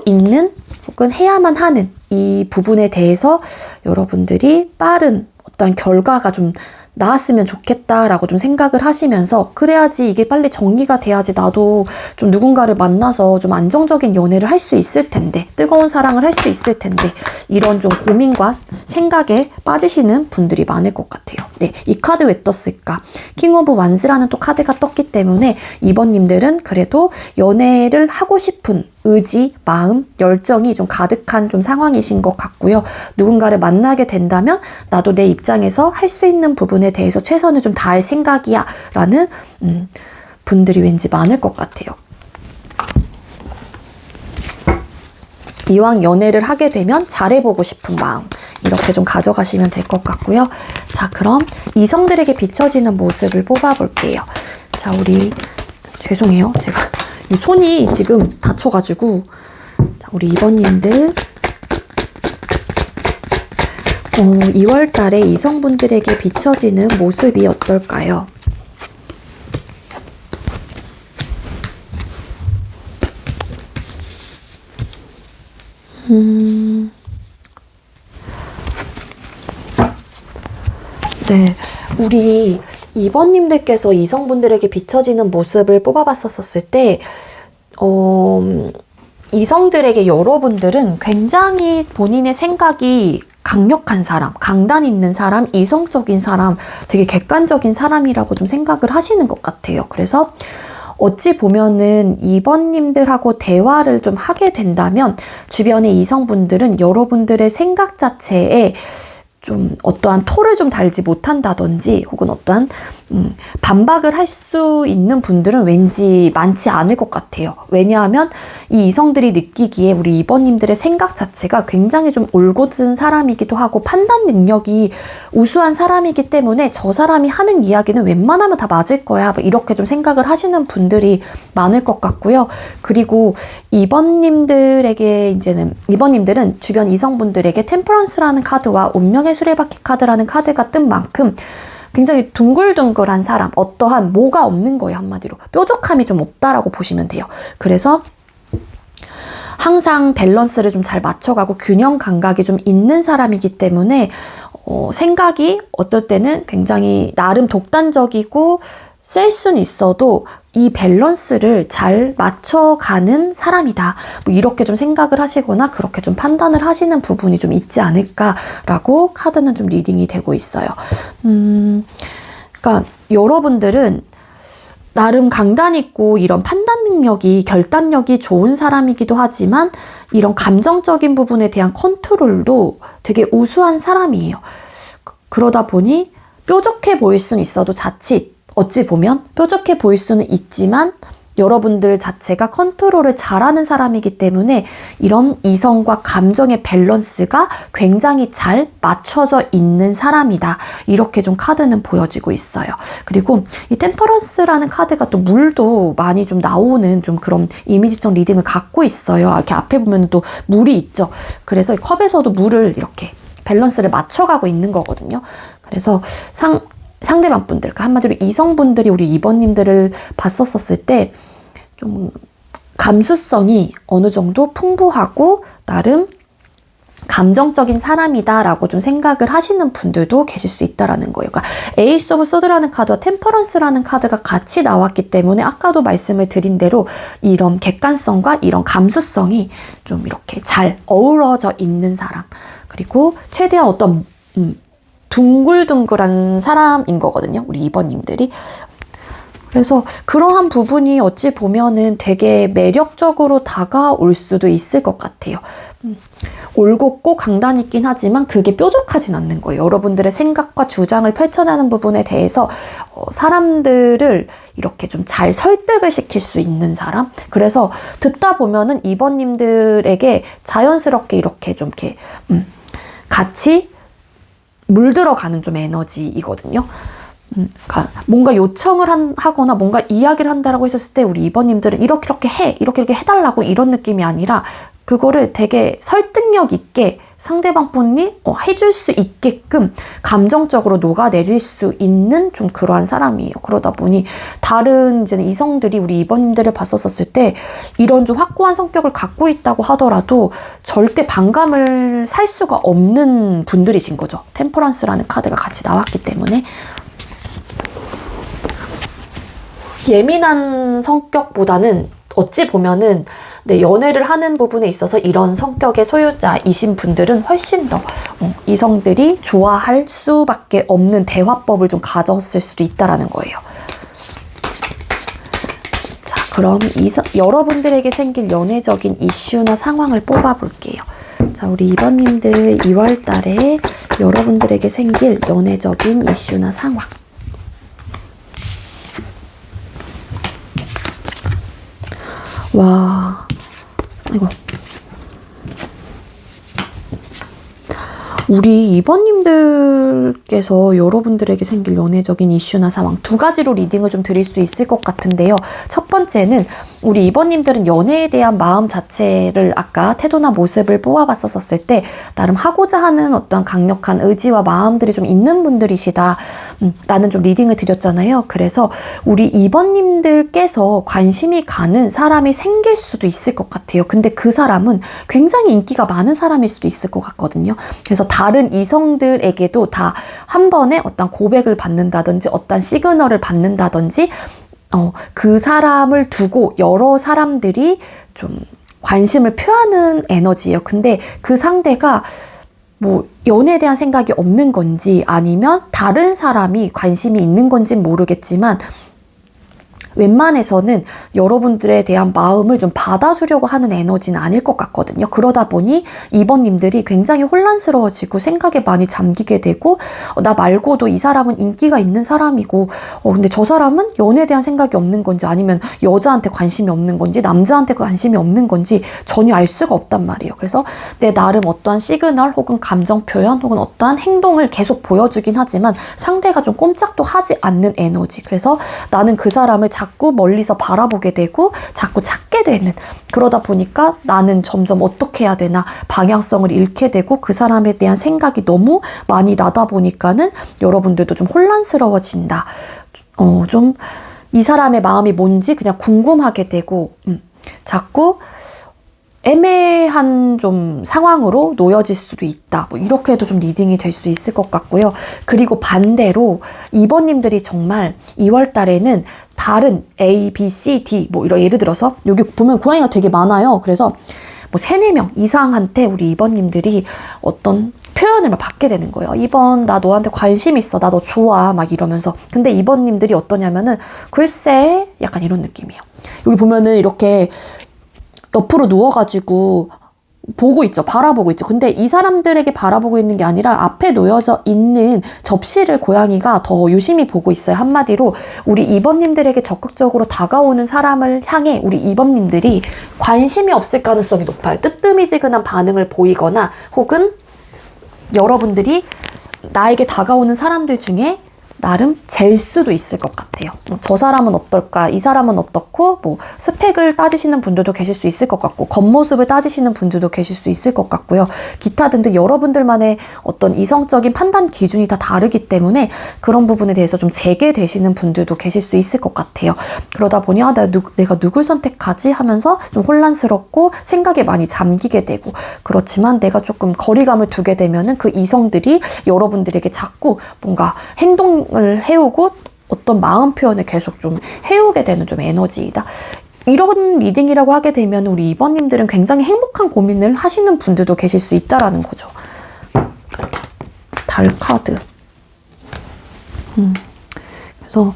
있는 혹은 해야만 하는 이 부분에 대해서 여러분들이 빠른 어떤 결과가 좀 나왔으면 좋겠다라고 좀 생각을 하시면서 그래야지 이게 빨리 정리가 돼야지 나도 좀 누군가를 만나서 좀 안정적인 연애를 할 수 있을 텐데 뜨거운 사랑을 할 수 있을 텐데 이런 좀 고민과 생각에 빠지시는 분들이 많을 것 같아요. 네, 이 카드 왜 떴을까? 킹 오브 완스라는 또 카드가 떴기 때문에 2번님들은 그래도 연애를 하고 싶은 의지, 마음, 열정이 좀 가득한 좀 상황이신 것 같고요. 누군가를 만나게 된다면 나도 내 입장에서 할 수 있는 부분에 대해서 최선을 좀 다할 생각이야 라는 분들이 왠지 많을 것 같아요. 이왕 연애를 하게 되면 잘해보고 싶은 마음 이렇게 좀 가져가시면 될 것 같고요. 자, 그럼 이성들에게 비춰지는 모습을 뽑아볼게요. 자, 죄송해요. 제가 이 손이 지금 다쳐가지고 자, 우리 2번님들 2월 달에 이성분들에게 비춰지는 모습이 어떨까요? 네, 우리 2번님들께서 이성분들에게 비춰지는 모습을 뽑아봤었을 때 이성들에게 여러분들은 굉장히 본인의 생각이 강력한 사람, 강단 있는 사람, 이성적인 사람, 되게 객관적인 사람이라고 좀 생각을 하시는 것 같아요. 그래서 어찌 보면은 2번님들하고 대화를 좀 하게 된다면 주변의 이성분들은 여러분들의 생각 자체에 좀 어떠한 토를 좀 달지 못한다든지 혹은 어떠한 반박을 할 수 있는 분들은 왠지 많지 않을 것 같아요. 왜냐하면 이 이성들이 느끼기에 우리 2번님들의 생각 자체가 굉장히 좀 올곧은 사람이기도 하고 판단 능력이 우수한 사람이기 때문에 저 사람이 하는 이야기는 웬만하면 다 맞을 거야. 뭐 이렇게 좀 생각을 하시는 분들이 많을 것 같고요. 그리고 2번님들은 주변 이성분들에게 템퍼런스라는 카드와 운명의 수레바퀴 카드라는 카드가 뜬 만큼 굉장히 둥글둥글한 사람, 어떠한 뭐가 없는 거예요, 한마디로. 뾰족함이 좀 없다라고 보시면 돼요. 그래서 항상 밸런스를 좀 잘 맞춰가고 균형 감각이 좀 있는 사람이기 때문에 생각이 어떨 때는 굉장히 나름 독단적이고 셀 수는 있어도 이 밸런스를 잘 맞춰가는 사람이다. 뭐 이렇게 좀 생각을 하시거나 그렇게 좀 판단을 하시는 부분이 좀 있지 않을까라고 카드는 좀 리딩이 되고 있어요. 그러니까 여러분들은 나름 강단 있고 이런 판단 능력이, 결단력이 좋은 사람이기도 하지만 이런 감정적인 부분에 대한 컨트롤도 되게 우수한 사람이에요. 그러다 보니 뾰족해 보일 수는 있어도 자칫 어찌 보면 뾰족해 보일 수는 있지만 여러분들 자체가 컨트롤을 잘하는 사람이기 때문에 이런 이성과 감정의 밸런스가 굉장히 잘 맞춰져 있는 사람이다. 이렇게 좀 카드는 보여지고 있어요. 그리고 이 템퍼런스라는 카드가 또 물도 많이 좀 나오는 좀 그런 이미지적 리딩을 갖고 있어요. 이렇게 앞에 보면 또 물이 있죠. 그래서 이 컵에서도 물을 이렇게 밸런스를 맞춰가고 있는 거거든요. 그래서 상대방 분들, 그러니까 한마디로 이성분들이 우리 2번님들을 봤었을 때 좀 감수성이 어느 정도 풍부하고 나름 감정적인 사람이다라고 좀 생각을 하시는 분들도 계실 수 있다라는 거예요. 그러니까 에이스 오브 소드라는 카드와 템퍼런스라는 카드가 같이 나왔기 때문에 아까도 말씀을 드린 대로 이런 객관성과 이런 감수성이 좀 이렇게 잘 어우러져 있는 사람. 그리고 최대한 어떤 둥글둥글한 사람인 거거든요. 우리 2번님들이. 그래서 그러한 부분이 어찌 보면은 되게 매력적으로 다가올 수도 있을 것 같아요. 올곧고 강단 있긴 하지만 그게 뾰족하진 않는 거예요. 여러분들의 생각과 주장을 펼쳐내는 부분에 대해서 사람들을 이렇게 좀 잘 설득을 시킬 수 있는 사람. 그래서 듣다 보면은 2번님들에게 자연스럽게 이렇게 좀 이렇게 같이 물들어가는 좀 에너지이거든요. 그러니까 뭔가 요청을 하거나 뭔가 이야기를 한다라고 했었을 때 우리 2번님들은 이렇게 해달라고 이런 느낌이 아니라 그거를 되게 설득력 있게 상대방 분이 해줄 수 있게끔 감정적으로 녹아내릴 수 있는 좀 그러한 사람이에요. 그러다 보니 다른 이제 이성들이 우리 2번님들을 봤었을 때 이런 좀 확고한 성격을 갖고 있다고 하더라도 절대 반감을 살 수가 없는 분들이신 거죠. 템퍼런스라는 카드가 같이 나왔기 때문에. 예민한 성격보다는 어찌 보면은 연애를 하는 부분에 있어서 이런 성격의 소유자이신 분들은 훨씬 더 이성들이 좋아할 수밖에 없는 대화법을 좀 가졌을 수도 있다라는 거예요. 자, 그럼 여러분들에게 생길 연애적인 이슈나 상황을 뽑아볼게요. 자, 우리 2번님들 2월 달에 여러분들에게 생길 연애적인 이슈나 상황. 와, 아이고. 우리 2번님들께서 여러분들에게 생길 연애적인 이슈나 상황 두 가지로 리딩을 좀 드릴 수 있을 것 같은데요. 첫 번째는 우리 2번님들은 연애에 대한 마음 자체를 아까 태도나 모습을 뽑아봤었을 때 나름 하고자 하는 어떤 강력한 의지와 마음들이 좀 있는 분들이시다 라는 좀 리딩을 드렸잖아요. 그래서 우리 2번님들께서 관심이 가는 사람이 생길 수도 있을 것 같아요. 근데 그 사람은 굉장히 인기가 많은 사람일 수도 있을 것 같거든요. 그래서 다른 이성들에게도 다 한 번에 어떤 고백을 받는다든지 어떤 시그널을 받는다든지 그 사람을 두고 여러 사람들이 좀 관심을 표하는 에너지예요. 근데 그 상대가 뭐 연애에 대한 생각이 없는 건지 아니면 다른 사람이 관심이 있는 건지는 모르겠지만 웬만해서는 여러분들에 대한 마음을 좀 받아주려고 하는 에너지는 아닐 것 같거든요. 그러다 보니 2번님들이 굉장히 혼란스러워지고 생각에 많이 잠기게 되고 나 말고도 이 사람은 인기가 있는 사람이고 근데 저 사람은 연애에 대한 생각이 없는 건지 아니면 여자한테 관심이 없는 건지 남자한테 관심이 없는 건지 전혀 알 수가 없단 말이에요. 그래서 내 나름 어떠한 시그널 혹은 감정 표현 혹은 어떠한 행동을 계속 보여주긴 하지만 상대가 좀 꼼짝도 하지 않는 에너지. 그래서 나는 그 사람을 자꾸 멀리서 바라보게 되고 자꾸 찾게 되는, 그러다 보니까 나는 점점 어떻게 해야 되나 방향성을 잃게 되고 그 사람에 대한 생각이 너무 많이 나다 보니까는 여러분들도 좀 혼란스러워진다. 좀 이 사람의 마음이 뭔지 그냥 궁금하게 되고 자꾸 애매한 좀 상황으로 놓여질 수도 있다. 뭐 이렇게 해도 좀 리딩이 될 수 있을 것 같고요. 그리고 반대로 2번님들이 정말 2월 달에는 다른 A, B, C, D 뭐 이런, 예를 들어서 여기 보면 고양이가 되게 많아요. 그래서 뭐 3, 4명 이상한테 우리 2번님들이 어떤 표현을 막 받게 되는 거예요. 2번 나 너한테 관심 있어. 나 너 좋아. 막 이러면서. 근데 2번님들이 어떠냐면은 글쎄 약간 이런 느낌이에요. 여기 보면은 이렇게 옆으로 누워가지고 보고 있죠. 바라보고 있죠. 근데 이 사람들에게 바라보고 있는 게 아니라 앞에 놓여져 있는 접시를 고양이가 더 유심히 보고 있어요. 한마디로 우리 2번님들에게 적극적으로 다가오는 사람을 향해 우리 2번님들이 관심이 없을 가능성이 높아요. 뜨뜨미지근한 반응을 보이거나 혹은 여러분들이 나에게 다가오는 사람들 중에 나름 잴 수도 있을 것 같아요. 저 사람은 어떨까? 이 사람은 어떻고? 뭐 스펙을 따지시는 분들도 계실 수 있을 것 같고 겉모습을 따지시는 분들도 계실 수 있을 것 같고요. 기타 등등 여러분들만의 어떤 이성적인 판단 기준이 다 다르기 때문에 그런 부분에 대해서 좀 재개되시는 분들도 계실 수 있을 것 같아요. 그러다 보니 내가 누굴 선택하지? 하면서 좀 혼란스럽고 생각에 많이 잠기게 되고, 그렇지만 내가 조금 거리감을 두게 되면은 그 이성들이 여러분들에게 자꾸 뭔가 행동을 해오고 어떤 마음 표현을 계속 좀 해오게 되는 좀 에너지이다. 이런 리딩이라고 하게 되면 우리 2번님들은 굉장히 행복한 고민을 하시는 분들도 계실 수 있다라는 거죠. 달 카드. 그래서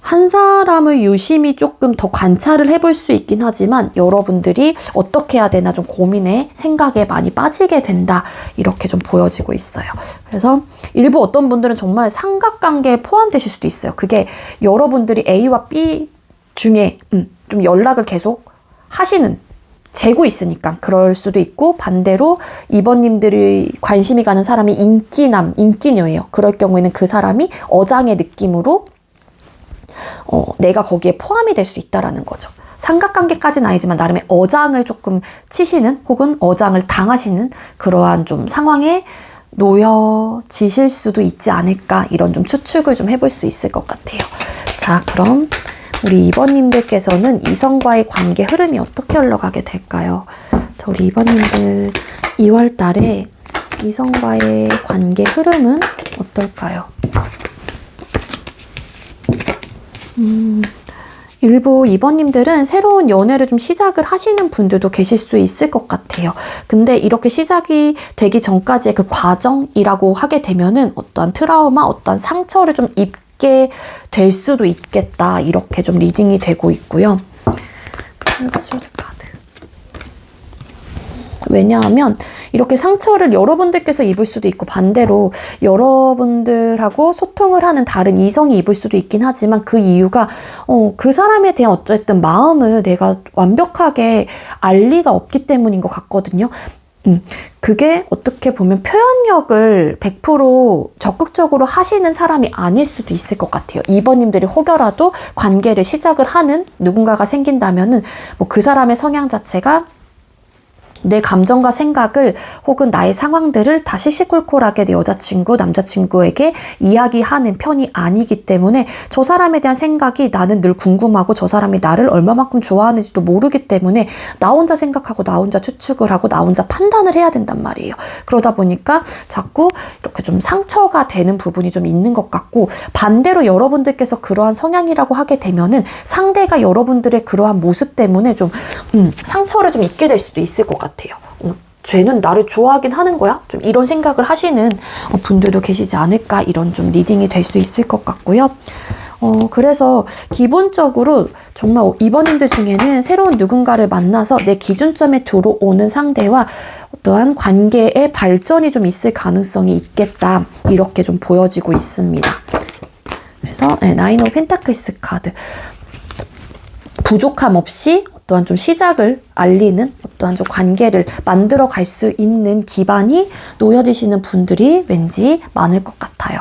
한 사람을 유심히 조금 더 관찰을 해볼 수 있긴 하지만 여러분들이 어떻게 해야 되나 좀 고민에 생각에 많이 빠지게 된다. 이렇게 좀 보여지고 있어요. 그래서 일부 어떤 분들은 정말 삼각관계에 포함되실 수도 있어요. 그게 여러분들이 A와 B 중에 좀 연락을 계속 하시는, 재고 있으니까 그럴 수도 있고, 반대로 2번님들이 관심이 가는 사람이 인기남, 인기녀예요. 그럴 경우에는 그 사람이 어장의 느낌으로 내가 거기에 포함이 될 수 있다라는 거죠. 삼각관계까지는 아니지만 나름의 어장을 조금 치시는 혹은 어장을 당하시는 그러한 좀 상황에 놓여지실 수도 있지 않을까, 이런 좀 추측을 좀 해볼 수 있을 것 같아요. 자, 그럼 우리 2번님들께서는 이성과의 관계 흐름이 어떻게 흘러가게 될까요? 자, 우리 2번님들 2월 달에 이성과의 관계 흐름은 어떨까요? 일부 2번님들은 새로운 연애를 좀 시작을 하시는 분들도 계실 수 있을 것 같아요. 근데 이렇게 시작이 되기 전까지의 그 과정이라고 하게 되면은 어떠한 트라우마, 어떠한 상처를 좀 입게 될 수도 있겠다. 이렇게 좀 리딩이 되고 있고요. 카드. 왜냐하면 이렇게 상처를 여러분들께서 입을 수도 있고 반대로 여러분들하고 소통을 하는 다른 이성이 입을 수도 있긴 하지만 그 이유가 그 사람에 대한 어쨌든 마음을 내가 완벽하게 알 리가 없기 때문인 것 같거든요. 그게 어떻게 보면 표현력을 100% 적극적으로 하시는 사람이 아닐 수도 있을 것 같아요. 2번님들이 혹여라도 관계를 시작을 하는 누군가가 생긴다면은 뭐 그 사람의 성향 자체가 내 감정과 생각을 혹은 나의 상황들을 다 시시콜콜하게 내 여자친구, 남자친구에게 이야기하는 편이 아니기 때문에 저 사람에 대한 생각이 나는 늘 궁금하고 저 사람이 나를 얼마만큼 좋아하는지도 모르기 때문에 나 혼자 생각하고 나 혼자 추측을 하고 나 혼자 판단을 해야 된단 말이에요. 그러다 보니까 자꾸 이렇게 좀 상처가 되는 부분이 좀 있는 것 같고, 반대로 여러분들께서 그러한 성향이라고 하게 되면은 상대가 여러분들의 그러한 모습 때문에 좀 상처를 좀 입게 될 수도 있을 것 같아요. 쟤는 나를 좋아하긴 하는 거야? 좀 이런 생각을 하시는 분들도 계시지 않을까, 이런 좀 리딩이 될 수 있을 것 같고요. 그래서 기본적으로 정말 2번님들 중에는 새로운 누군가를 만나서 내 기준점에 들어오는 상대와 어떠한 관계의 발전이 좀 있을 가능성이 있겠다. 이렇게 좀 보여지고 있습니다. 그래서 나인 오브 펜타클스 카드. 부족함 없이 어떠한 좀 시작을 알리는 어떠한 좀 관계를 만들어 갈 수 있는 기반이 놓여지시는 분들이 왠지 많을 것 같아요.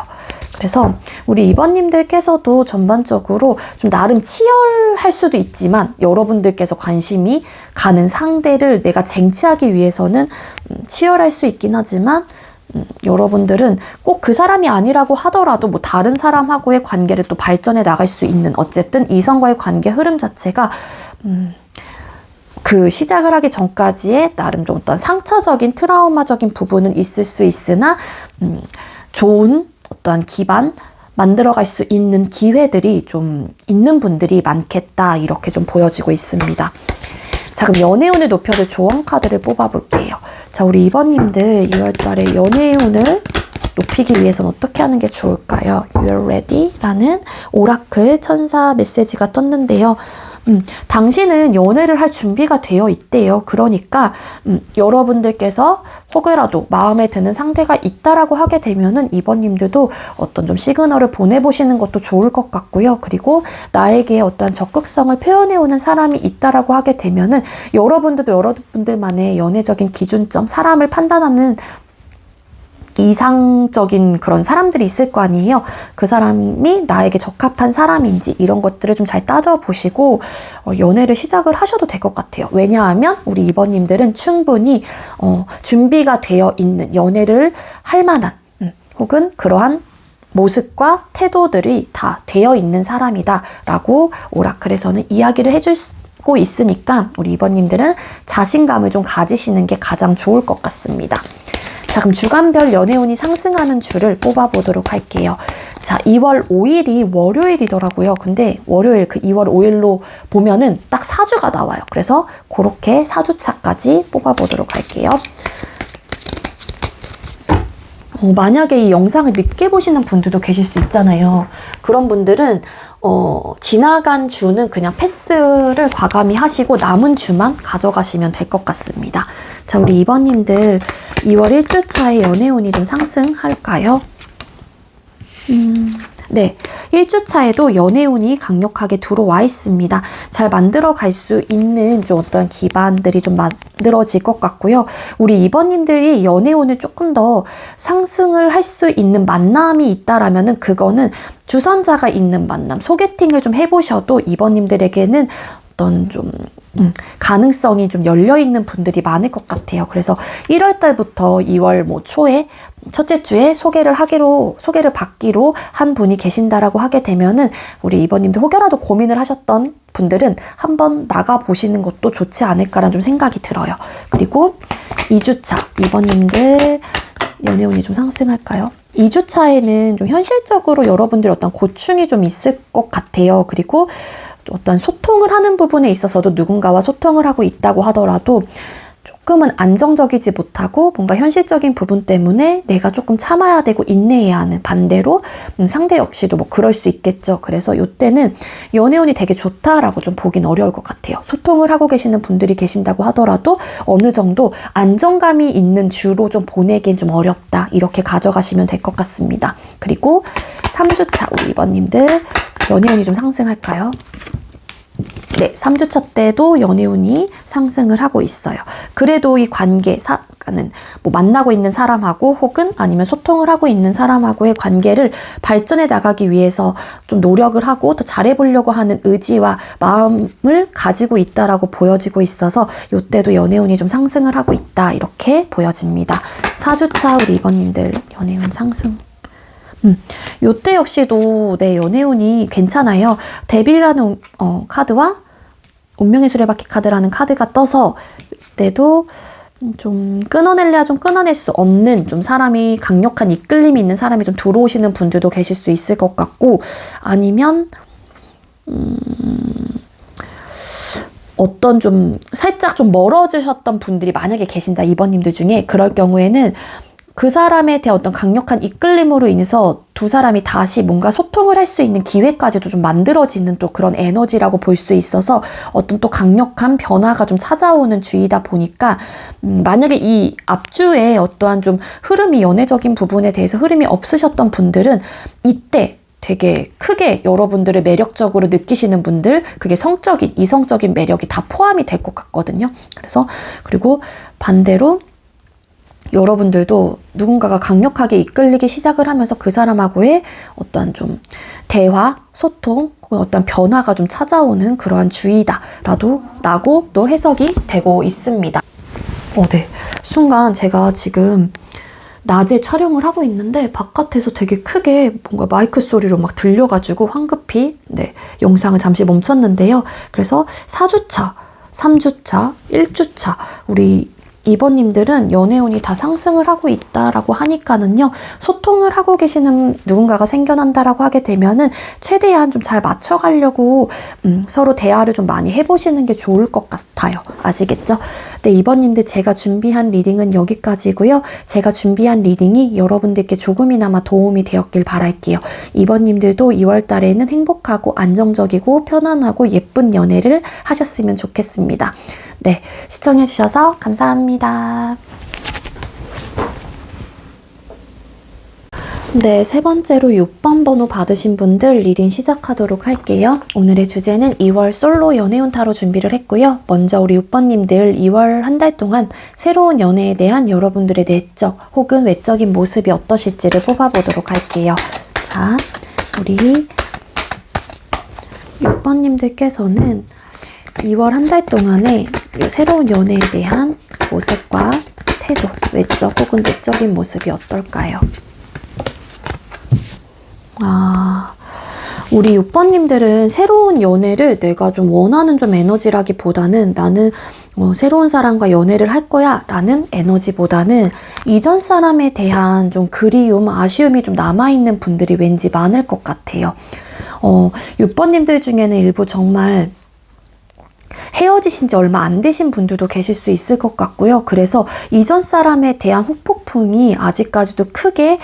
그래서 우리 2번님들께서도 전반적으로 좀 나름 치열할 수도 있지만 여러분들께서 관심이 가는 상대를 내가 쟁취하기 위해서는 치열할 수 있긴 하지만 여러분들은 꼭 그 사람이 아니라고 하더라도 뭐 다른 사람하고의 관계를 또 발전해 나갈 수 있는 어쨌든 이성과의 관계 흐름 자체가 그 시작을 하기 전까지의 나름 좀 어떤 상처적인 트라우마적인 부분은 있을 수 있으나 좋은 어떠한 기반 만들어갈 수 있는 기회들이 좀 있는 분들이 많겠다 이렇게 좀 보여지고 있습니다. 자, 그럼 연애운을 높여줄 조언 카드를 뽑아볼게요. 자, 우리 2번님들 2월달에 연애운을 높이기 위해서는 어떻게 하는 게 좋을까요? You're ready? 라는 오라클 천사 메시지가 떴는데요. 당신은 연애를 할 준비가 되어 있대요. 그러니까 여러분들께서 혹여라도 마음에 드는 상대가 있다라고 하게 되면은 2번님들도 어떤 좀 시그널을 보내보시는 것도 좋을 것 같고요. 그리고 나에게 어떤 적극성을 표현해오는 사람이 있다라고 하게 되면은 여러분들도 여러분들만의 연애적인 기준점, 사람을 판단하는 이상적인 그런 사람들이 있을 거 아니에요. 그 사람이 나에게 적합한 사람인지 이런 것들을 좀 잘 따져보시고 연애를 시작을 하셔도 될 것 같아요. 왜냐하면 우리 2번님들은 충분히 준비가 되어 있는 연애를 할 만한 혹은 그러한 모습과 태도들이 다 되어 있는 사람이다 라고 오라클에서는 이야기를 해주고 있으니까 우리 2번님들은 자신감을 좀 가지시는 게 가장 좋을 것 같습니다. 자, 그럼 주간별 연애운이 상승하는 주를 뽑아보도록 할게요. 자, 2월 5일이 월요일이더라고요. 근데 월요일 그 2월 5일로 보면은 딱 사주가 나와요. 그래서 그렇게 사주차까지 뽑아보도록 할게요. 만약에 이 영상을 늦게 보시는 분들도 계실 수 있잖아요. 그런 분들은 지나간 주는 그냥 패스를 과감히 하시고 남은 주만 가져가시면 될 것 같습니다. 자, 우리 2번님들 2월 1주차에 연애운이 좀 상승할까요? 네, 1주차에도 연애운이 강력하게 들어와 있습니다. 잘 만들어 갈 수 있는 좀 어떤 기반들이 좀 만들어질 것 같고요. 우리 2번님들이 연애운을 조금 더 상승을 할 수 있는 만남이 있다라면은 그거는 주선자가 있는 만남, 소개팅을 좀 해보셔도 2번님들에게는 어떤 좀 가능성이 좀 열려있는 분들이 많을 것 같아요. 그래서 1월 달부터 2월 뭐 초에 첫째 주에 소개를 받기로 한 분이 계신다라고 하게 되면은 우리 2번님들 혹여라도 고민을 하셨던 분들은 한번 나가보시는 것도 좋지 않을까라는 좀 생각이 들어요. 그리고 2주차 2번님들 연애운이 좀 상승할까요? 2주차에는 좀 현실적으로 여러분들 어떤 고충이 좀 있을 것 같아요. 그리고 어떤 소통을 하는 부분에 있어서도 누군가와 소통을 하고 있다고 하더라도 조금은 안정적이지 못하고 뭔가 현실적인 부분 때문에 내가 조금 참아야 되고 인내해야 하는 반대로 상대 역시도 뭐 그럴 수 있겠죠. 그래서 이때는 연애운이 되게 좋다라고 좀 보긴 어려울 것 같아요. 소통을 하고 계시는 분들이 계신다고 하더라도 어느 정도 안정감이 있는 주로 좀 보내긴 좀 어렵다. 이렇게 가져가시면 될 것 같습니다. 그리고 3주차 우리 2번님들 연애운이 좀 상승할까요? 네, 3주차 때도 연애운이 상승을 하고 있어요. 그래도 이 관계는 뭐 만나고 있는 사람하고 혹은 아니면 소통을 하고 있는 사람하고의 관계를 발전해 나가기 위해서 좀 노력을 하고 더 잘해보려고 하는 의지와 마음을 가지고 있다라고 보여지고 있어서 이때도 연애운이 좀 상승을 하고 있다 이렇게 보여집니다. 4주차 우리 2번님들 연애운 상승. 요때 역시도 네, 연애운이 괜찮아요. 데빌이라는 카드와 운명의 수레바퀴 카드라는 카드가 떠서 이때도 좀 끊어낼래야 좀 끊어낼 수 없는 좀 사람이 강력한 이끌림이 있는 사람이 좀 들어오시는 분들도 계실 수 있을 것 같고 아니면 어떤 좀 살짝 좀 멀어지셨던 분들이 만약에 계신다 2번님들 중에 그럴 경우에는 그 사람에 대한 어떤 강력한 이끌림으로 인해서 두 사람이 다시 뭔가 소통을 할 수 있는 기회까지도 좀 만들어지는 또 그런 에너지라고 볼 수 있어서 어떤 또 강력한 변화가 좀 찾아오는 주의다 보니까 만약에 이 앞주에 어떠한 좀 흐름이 연애적인 부분에 대해서 흐름이 없으셨던 분들은 이때 되게 크게 여러분들을 매력적으로 느끼시는 분들, 그게 성적인, 이성적인 매력이 다 포함이 될 것 같거든요. 그래서 그리고 반대로 여러분들도 누군가가 강력하게 이끌리기 시작을 하면서 그 사람하고의 어떤 좀 대화, 소통, 혹은 어떤 변화가 좀 찾아오는 그러한 주의다라고 또 해석이 되고 있습니다. 네. 순간 제가 지금 낮에 촬영을 하고 있는데 바깥에서 되게 크게 뭔가 마이크 소리로 막 들려가지고 황급히 영상을 잠시 멈췄는데요. 그래서 4주차, 3주차, 1주차 우리 2번님들은 연애운이 다 상승을 하고 있다라고 하니까는요. 소통을 하고 계시는 누군가가 생겨난다라고 하게 되면은 최대한 좀 잘 맞춰가려고 서로 대화를 좀 많이 해보시는 게 좋을 것 같아요. 아시겠죠? 네, 2번님들 제가 준비한 리딩은 여기까지고요. 제가 준비한 리딩이 여러분들께 조금이나마 도움이 되었길 바랄게요. 2번님들도 2월 달에는 행복하고 안정적이고 편안하고 예쁜 연애를 하셨으면 좋겠습니다. 네, 시청해주셔서 감사합니다. 네, 세 번째로 6번 번호 받으신 분들 리딩 시작하도록 할게요. 오늘의 주제는 2월 솔로 연애운 타로 준비를 했고요. 먼저 우리 6번님들 2월 한 달 동안 새로운 연애에 대한 여러분들의 내적 혹은 외적인 모습이 어떠실지를 뽑아보도록 할게요. 자, 우리 6번님들께서는 2월 한 달 동안의 새로운 연애에 대한 모습과 태도, 외적 혹은 내적인 모습이 어떨까요? 우리 6번님들은 새로운 연애를 내가 좀 원하는 좀 에너지라기보다는 나는 새로운 사람과 연애를 할 거야 라는 에너지보다는 이전 사람에 대한 좀 그리움, 아쉬움이 좀 남아있는 분들이 왠지 많을 것 같아요. 6번님들 중에는 일부 정말 헤어지신 지 얼마 안 되신 분들도 계실 수 있을 것 같고요. 그래서 이전 사람에 대한 후폭풍이 아직까지도 크게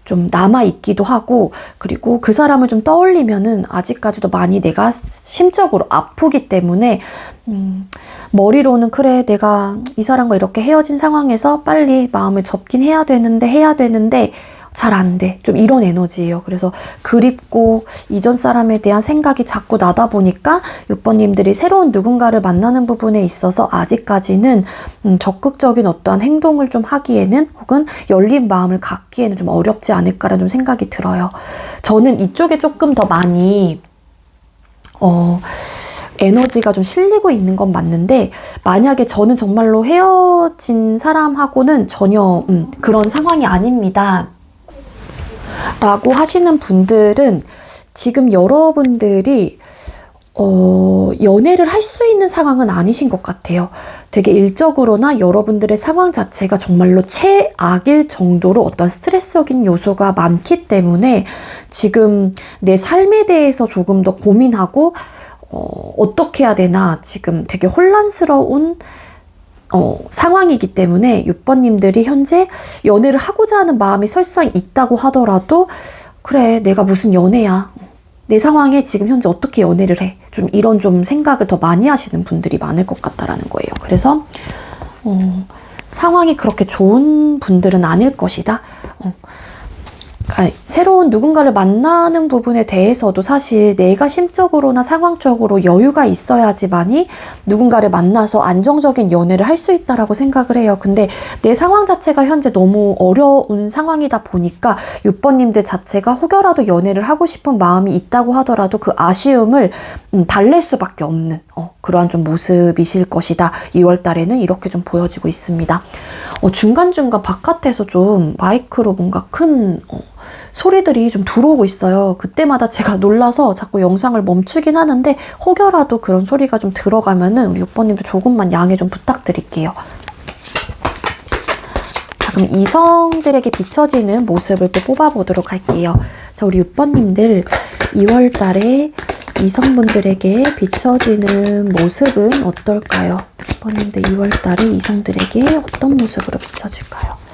좀 남아있기도 하고, 그리고 그 사람을 좀 떠올리면은 아직까지도 많이 내가 심적으로 아프기 때문에 머리로는 그래 내가 이 사람과 이렇게 헤어진 상황에서 빨리 마음을 접긴 해야 되는데 잘 안 돼. 좀 이런 에너지예요. 그래서 그립고 이전 사람에 대한 생각이 자꾸 나다 보니까 6번님들이 새로운 누군가를 만나는 부분에 있어서 아직까지는 적극적인 어떠한 행동을 좀 하기에는 혹은 열린 마음을 갖기에는 좀 어렵지 않을까라는 좀 생각이 들어요. 저는 이쪽에 조금 더 많이 에너지가 좀 실리고 있는 건 맞는데, 만약에 저는 정말로 헤어진 사람하고는 전혀 그런 상황이 아닙니다 라고 하시는 분들은 지금 여러분들이 연애를 할 수 있는 상황은 아니신 것 같아요. 되게 일적으로나 여러분들의 상황 자체가 정말로 최악일 정도로 어떤 스트레스적인 요소가 많기 때문에 지금 내 삶에 대해서 조금 더 고민하고 어떻게 해야 되나 지금 되게 혼란스러운 상황이기 때문에 6번님들이 현재 연애를 하고자 하는 마음이 설상 있다고 하더라도 그래 내가 무슨 연애야, 내 상황에 지금 현재 어떻게 연애를 해, 좀 이런 좀 생각을 더 많이 하시는 분들이 많을 것 같다라는 거예요. 그래서 상황이 그렇게 좋은 분들은 아닐 것이다. 새로운 누군가를 만나는 부분에 대해서도 사실 내가 심적으로나 상황적으로 여유가 있어야지만이 누군가를 만나서 안정적인 연애를 할 수 있다라고 생각을 해요. 근데 내 상황 자체가 현재 너무 어려운 상황이다 보니까 6번님들 자체가 혹여라도 연애를 하고 싶은 마음이 있다고 하더라도 그 아쉬움을 달랠 수밖에 없는 그러한 좀 모습이실 것이다. 2월 달에는 이렇게 좀 보여지고 있습니다. 중간중간 바깥에서 좀 마이크로 뭔가 큰 소리들이 좀 들어오고 있어요. 그때마다 제가 놀라서 자꾸 영상을 멈추긴 하는데 혹여라도 그런 소리가 좀 들어가면은 우리 6번님도 조금만 양해 좀 부탁드릴게요. 자, 그럼 이성들에게 비춰지는 모습을 또 뽑아보도록 할게요. 자, 우리 6번님들 2월 달에 이성분들에게 비춰지는 모습은 어떨까요? 6번님들 2월 달에 이성들에게 어떤 모습으로 비춰질까요?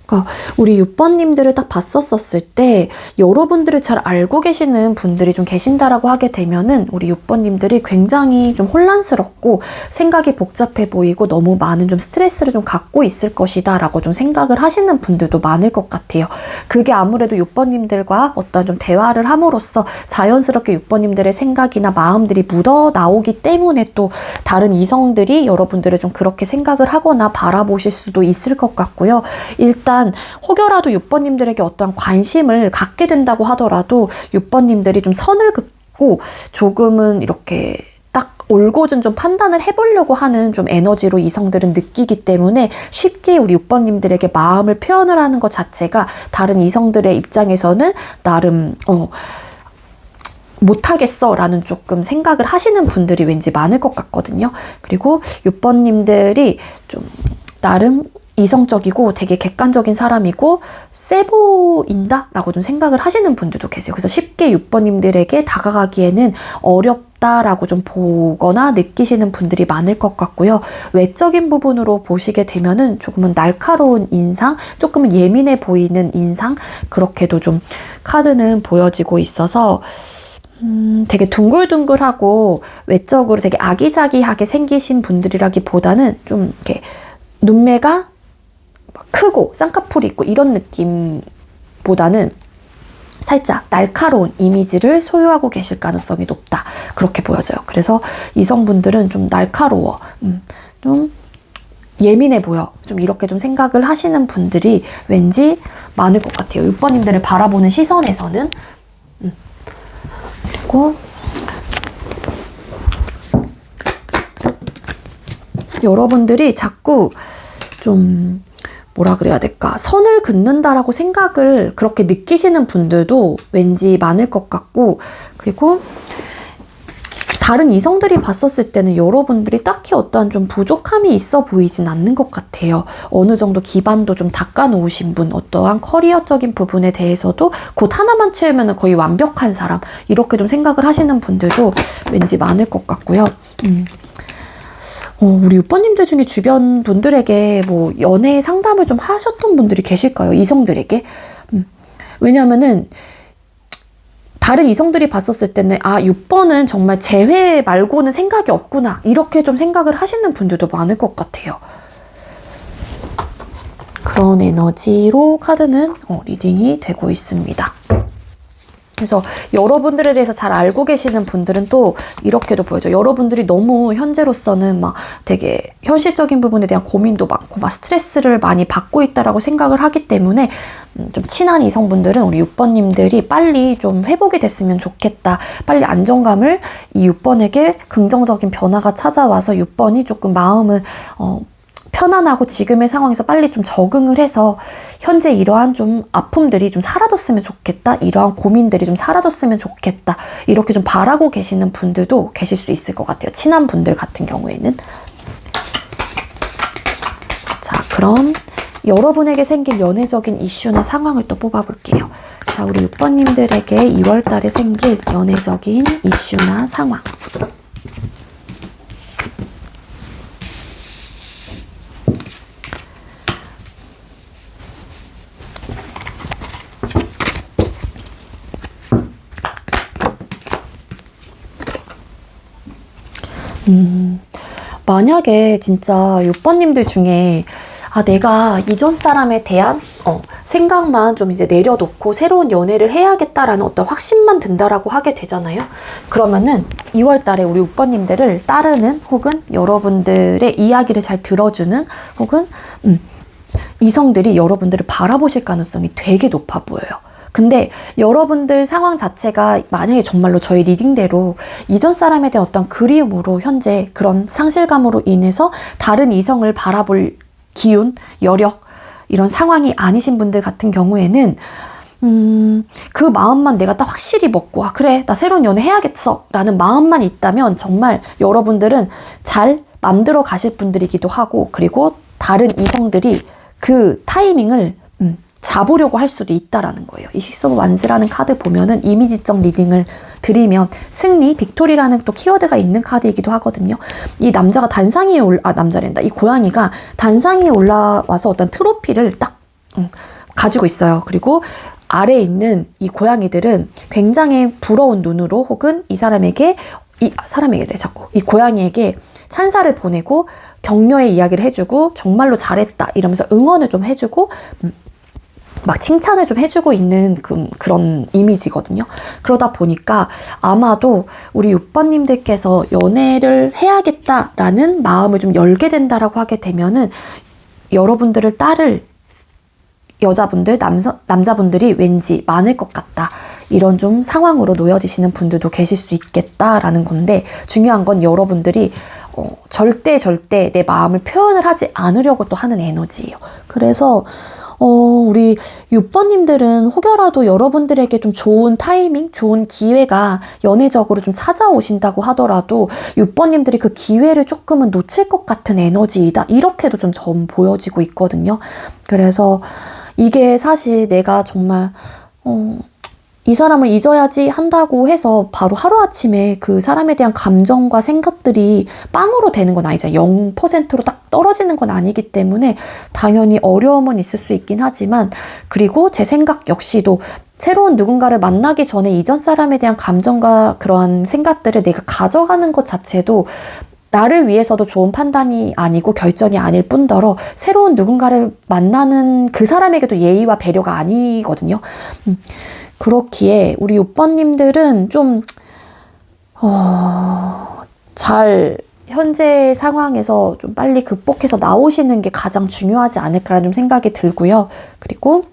그러니까 우리 6번님들을 딱 봤었을 때 여러분들을 잘 알고 계시는 분들이 좀 계신다라고 하게 되면은 우리 6번님들이 굉장히 좀 혼란스럽고 생각이 복잡해 보이고 너무 많은 좀 스트레스를 좀 갖고 있을 것이다 라고 좀 생각을 하시는 분들도 많을 것 같아요. 그게 아무래도 6번님들과 어떤 좀 대화를 함으로써 자연스럽게 6번님들의 생각이나 마음들이 묻어 나오기 때문에 또 다른 이성들이 여러분들을 좀 그렇게 생각을 하거나 바라보실 수도 있을 것 같고요. 일단 혹여라도 6번님들에게 어떠한 관심을 갖게 된다고 하더라도 6번님들이 좀 선을 긋고 조금은 이렇게 딱 올곧은 좀 판단을 해보려고 하는 좀 에너지로 이성들은 느끼기 때문에 쉽게 우리 6번님들에게 마음을 표현을 하는 것 자체가 다른 이성들의 입장에서는 나름 못하겠어 라는 조금 생각을 하시는 분들이 왠지 많을 것 같거든요. 그리고 6번님들이 좀 나름 이성적이고 되게 객관적인 사람이고 세 보인다 라고 좀 생각을 하시는 분들도 계세요. 그래서 쉽게 6번님들에게 다가가기에는 어렵다라고 좀 보거나 느끼시는 분들이 많을 것 같고요. 외적인 부분으로 보시게 되면은 조금은 날카로운 인상, 조금은 예민해 보이는 인상, 그렇게도 좀 카드는 보여지고 있어서 되게 둥글둥글하고 외적으로 되게 아기자기하게 생기신 분들이라기보다는 좀 이렇게 눈매가 크고 쌍꺼풀이 있고 이런 느낌보다는 살짝 날카로운 이미지를 소유하고 계실 가능성이 높다. 그렇게 보여져요. 그래서 이성분들은 좀 날카로워. 좀 예민해 보여. 좀 이렇게 좀 생각을 하시는 분들이 왠지 많을 것 같아요. 6번님들을 바라보는 시선에서는. 그리고 여러분들이 자꾸 좀 뭐라 그래야 될까? 선을 긋는다라고 생각을 그렇게 느끼시는 분들도 왠지 많을 것 같고, 그리고 다른 이성들이 봤었을 때는 여러분들이 딱히 어떠한 좀 부족함이 있어 보이진 않는 것 같아요. 어느 정도 기반도 좀 닦아 놓으신 분, 어떠한 커리어적인 부분에 대해서도 곧 하나만 채우면 거의 완벽한 사람, 이렇게 좀 생각을 하시는 분들도 왠지 많을 것 같고요. 우리 6번님들 중에 주변 분들에게 뭐 연애 상담을 좀 하셨던 분들이 계실까요? 이성들에게? 왜냐하면은 다른 이성들이 봤었을 때는 6번은 정말 재회 말고는 생각이 없구나, 이렇게 좀 생각을 하시는 분들도 많을 것 같아요. 그런 에너지로 카드는 리딩이 되고 있습니다. 그래서 여러분들에 대해서 잘 알고 계시는 분들은 또 이렇게도 보여요. 여러분들이 너무 현재로서는 막 되게 현실적인 부분에 대한 고민도 많고 막 스트레스를 많이 받고 있다라고 생각을 하기 때문에 좀 친한 이성분들은 우리 6번님들이 빨리 좀 회복이 됐으면 좋겠다. 빨리 안정감을 이 6번에게 긍정적인 변화가 찾아와서 6번이 조금 마음을 편안하고 지금의 상황에서 빨리 좀 적응을 해서 현재 이러한 좀 아픔들이 좀 사라졌으면 좋겠다. 이러한 고민들이 좀 사라졌으면 좋겠다. 이렇게 좀 바라고 계시는 분들도 계실 수 있을 것 같아요. 친한 분들 같은 경우에는. 자, 그럼 여러분에게 생긴 연애적인 이슈나 상황을 또 뽑아볼게요. 자, 우리 6번님들에게 2월 달에 생길 연애적인 이슈나 상황. 만약에 진짜 6번님들 중에 내가 이전 사람에 대한 생각만 좀 이제 내려놓고 새로운 연애를 해야겠다라는 어떤 확신만 든다라고 하게 되잖아요. 그러면은 2월 달에 우리 6번님들을 따르는, 혹은 여러분들의 이야기를 잘 들어주는, 혹은 이성들이 여러분들을 바라보실 가능성이 되게 높아 보여요. 근데 여러분들 상황 자체가 만약에 정말로 저희 리딩대로 이전 사람에 대한 어떤 그리움으로 현재 그런 상실감으로 인해서 다른 이성을 바라볼 기운, 여력, 이런 상황이 아니신 분들 같은 경우에는 그 마음만 내가 딱 확실히 먹고 그래, 나 새로운 연애 해야겠어 라는 마음만 있다면 정말 여러분들은 잘 만들어 가실 분들이기도 하고, 그리고 다른 이성들이 그 타이밍을 잡으려고 할 수도 있다라는 거예요. 이 식스 오브 완스라는 카드 보면은 이미지적 리딩을 드리면 승리, 빅토리라는 또 키워드가 있는 카드이기도 하거든요. 이 남자가 단상 위에 이 고양이가 단상 위에 올라와서 어떤 트로피를 딱 가지고 있어요. 그리고 아래에 있는 이 고양이들은 굉장히 부러운 눈으로 혹은 이 고양이에게 찬사를 보내고 격려의 이야기를 해주고 정말로 잘했다 이러면서 응원을 좀 해주고 막 칭찬을 좀 해주고 있는 그런 이미지거든요. 그러다 보니까 아마도 우리 6번님들께서 연애를 해야겠다라는 마음을 좀 열게 된다라고 하게 되면은 여러분들을 따를 여자분들, 남자분들이 왠지 많을 것 같다. 이런 좀 상황으로 놓여지시는 분들도 계실 수 있겠다라는 건데, 중요한 건 여러분들이 절대 내 마음을 표현을 하지 않으려고 또 하는 에너지예요. 그래서 우리 6번님들은 혹여라도 여러분들에게 좀 좋은 타이밍, 좋은 기회가 연애적으로 좀 찾아오신다고 하더라도 6번님들이 그 기회를 조금은 놓칠 것 같은 에너지이다. 이렇게도 좀 보여지고 있거든요. 그래서 이게 사실 내가 정말 이 사람을 잊어야지 한다고 해서 바로 하루아침에 그 사람에 대한 감정과 생각들이 빵으로 되는 건 아니잖아요. 0%로 딱 떨어지는 건 아니기 때문에 당연히 어려움은 있을 수 있긴 하지만, 그리고 제 생각 역시도 새로운 누군가를 만나기 전에 이전 사람에 대한 감정과 그러한 생각들을 내가 가져가는 것 자체도 나를 위해서도 좋은 판단이 아니고 결정이 아닐 뿐더러 새로운 누군가를 만나는 그 사람에게도 예의와 배려가 아니거든요. 그렇기에 우리 6번님들은 좀 잘 현재 상황에서 좀 빨리 극복해서 나오시는 게 가장 중요하지 않을까라는 좀 생각이 들고요. 그리고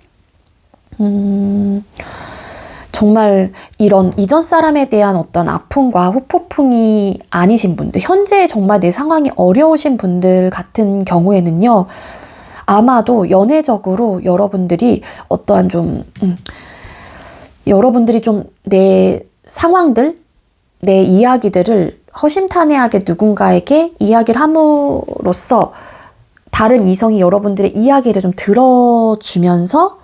정말 이런 이전 사람에 대한 어떤 아픔과 후폭풍이 아니신 분들, 현재 정말 내 상황이 어려우신 분들 같은 경우에는요, 아마도 연애적으로 여러분들이 어떠한 여러분들이 좀 내 상황들, 내 이야기들을 허심탄회하게 누군가에게 이야기를 함으로써 다른 이성이 여러분들의 이야기를 좀 들어주면서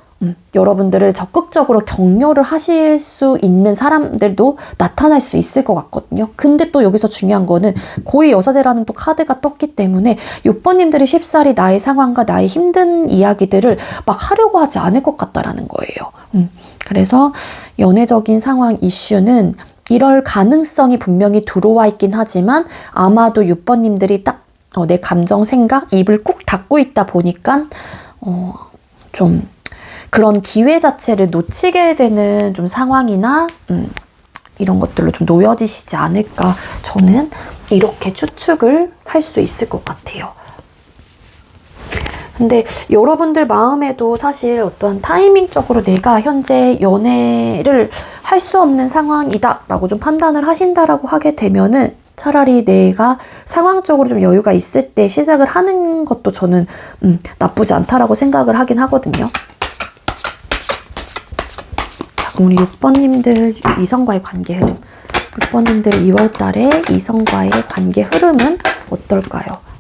여러분들을 적극적으로 격려를 하실 수 있는 사람들도 나타날 수 있을 것 같거든요. 근데 또 여기서 중요한 거는 고위 여사제라는 또 카드가 떴기 때문에 6번님들이 쉽사리 나의 상황과 나의 힘든 이야기들을 막 하려고 하지 않을 것 같다라는 거예요. 그래서 연애적인 상황 이슈는 이럴 가능성이 분명히 들어와 있긴 하지만 아마도 6번님들이 딱 내 감정, 생각, 입을 꾹 닫고 있다 보니까 좀 그런 기회 자체를 놓치게 되는 좀 상황이나 이런 것들로 좀 놓여지시지 않을까, 저는 이렇게 추측을 할 수 있을 것 같아요. 근데 여러분들 마음에도 사실 어떤 타이밍적으로 내가 현재 연애를 할 수 없는 상황이다 라고 좀 판단을 하신다라고 하게 되면은 차라리 내가 상황적으로 좀 여유가 있을 때 시작을 하는 것도 저는 나쁘지 않다라고 생각을 하긴 하거든요. 자, 그럼 우리 6번님들 이성과의 관계 흐름. 6번님들 2월 달에 이성과의 관계 흐름은 어떨까요?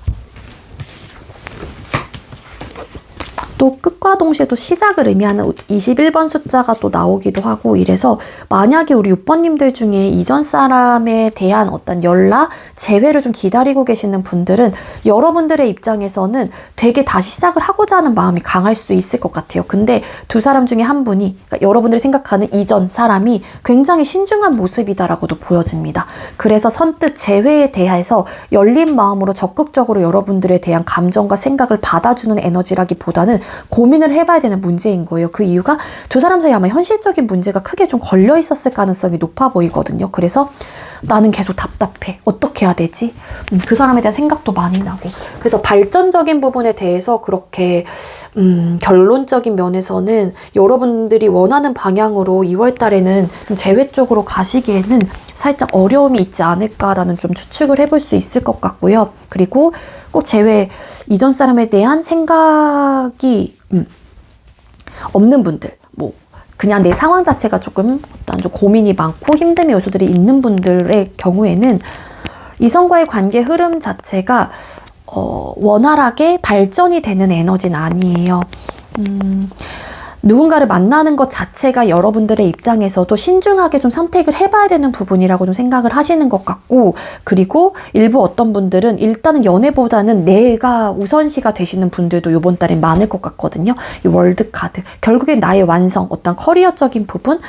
또 끝과 동시에 또 시작을 의미하는 21번 숫자가 또 나오기도 하고 이래서 만약에 우리 6번님들 중에 이전 사람에 대한 어떤 연락, 재회를 좀 기다리고 계시는 분들은 여러분들의 입장에서는 되게 다시 시작을 하고자 하는 마음이 강할 수 있을 것 같아요. 근데 두 사람 중에 한 분이, 그러니까 여러분들이 생각하는 이전 사람이 굉장히 신중한 모습이다라고도 보여집니다. 그래서 선뜻 재회에 대해서 열린 마음으로 적극적으로 여러분들에 대한 감정과 생각을 받아주는 에너지라기보다는 고민을 해봐야 되는 문제인 거예요. 그 이유가 두 사람 사이에 아마 현실적인 문제가 크게 좀 걸려 있었을 가능성이 높아 보이거든요. 그래서 나는 계속 답답해. 어떻게 해야 되지? 그 사람에 대한 생각도 많이 나고. 그래서 발전적인 부분에 대해서 그렇게 결론적인 면에서는 여러분들이 원하는 방향으로 2월 달에는 좀 재회 쪽으로 가시기에는 살짝 어려움이 있지 않을까라는 좀 추측을 해볼 수 있을 것 같고요. 그리고 꼭 재회 이전 사람에 대한 생각이 없는 분들, 뭐 그냥 내 상황 자체가 조금 어떤 좀 고민이 많고 힘듦의 요소들이 있는 분들의 경우에는 이성과의 관계 흐름 자체가 원활하게 발전이 되는 에너지는 아니에요. 누군가를 만나는 것 자체가 여러분들의 입장에서도 신중하게 좀 선택을 해봐야 되는 부분이라고 좀 생각을 하시는 것 같고, 그리고 일부 어떤 분들은 일단은 연애보다는 내가 우선시가 되시는 분들도 이번 달에 많을 것 같거든요. 이 월드 카드. 결국엔 나의 완성, 어떤 커리어적인 부분,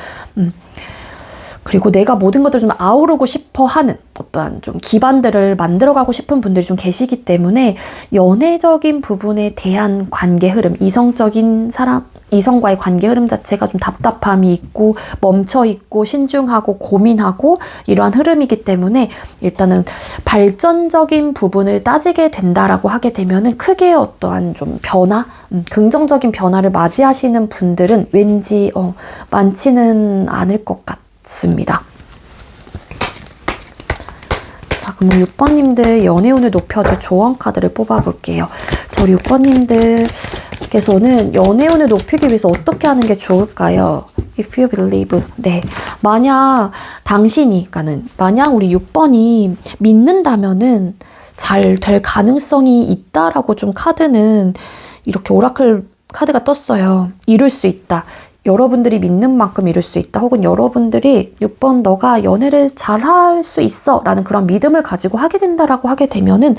그리고 내가 모든 것들을 좀 아우르고 싶어 하는 어떠한 좀 기반들을 만들어가고 싶은 분들이 좀 계시기 때문에 연애적인 부분에 대한 관계 흐름, 이성과의 관계 흐름 자체가 좀 답답함이 있고 멈춰있고 신중하고 고민하고 이러한 흐름이기 때문에 일단은 발전적인 부분을 따지게 된다라고 하게 되면은 크게 어떠한 좀 변화, 긍정적인 변화를 맞이하시는 분들은 왠지 많지는 않을 것 같습니다. 자, 그럼 6번님들 연애운을 높여줄 조언 카드를 뽑아볼게요. 자, 우리 6번님들께서는 연애운을 높이기 위해서 어떻게 하는 게 좋을까요? If you believe. 네. 만약 우리 6번이 믿는다면은 잘 될 가능성이 있다라고 좀 카드는 이렇게 오라클 카드가 떴어요. 이룰 수 있다. 여러분들이 믿는 만큼 이룰 수 있다. 혹은 여러분들이 6번 너가 연애를 잘할 수 있어 라는 그런 믿음을 가지고 하게 된다라고 하게 되면은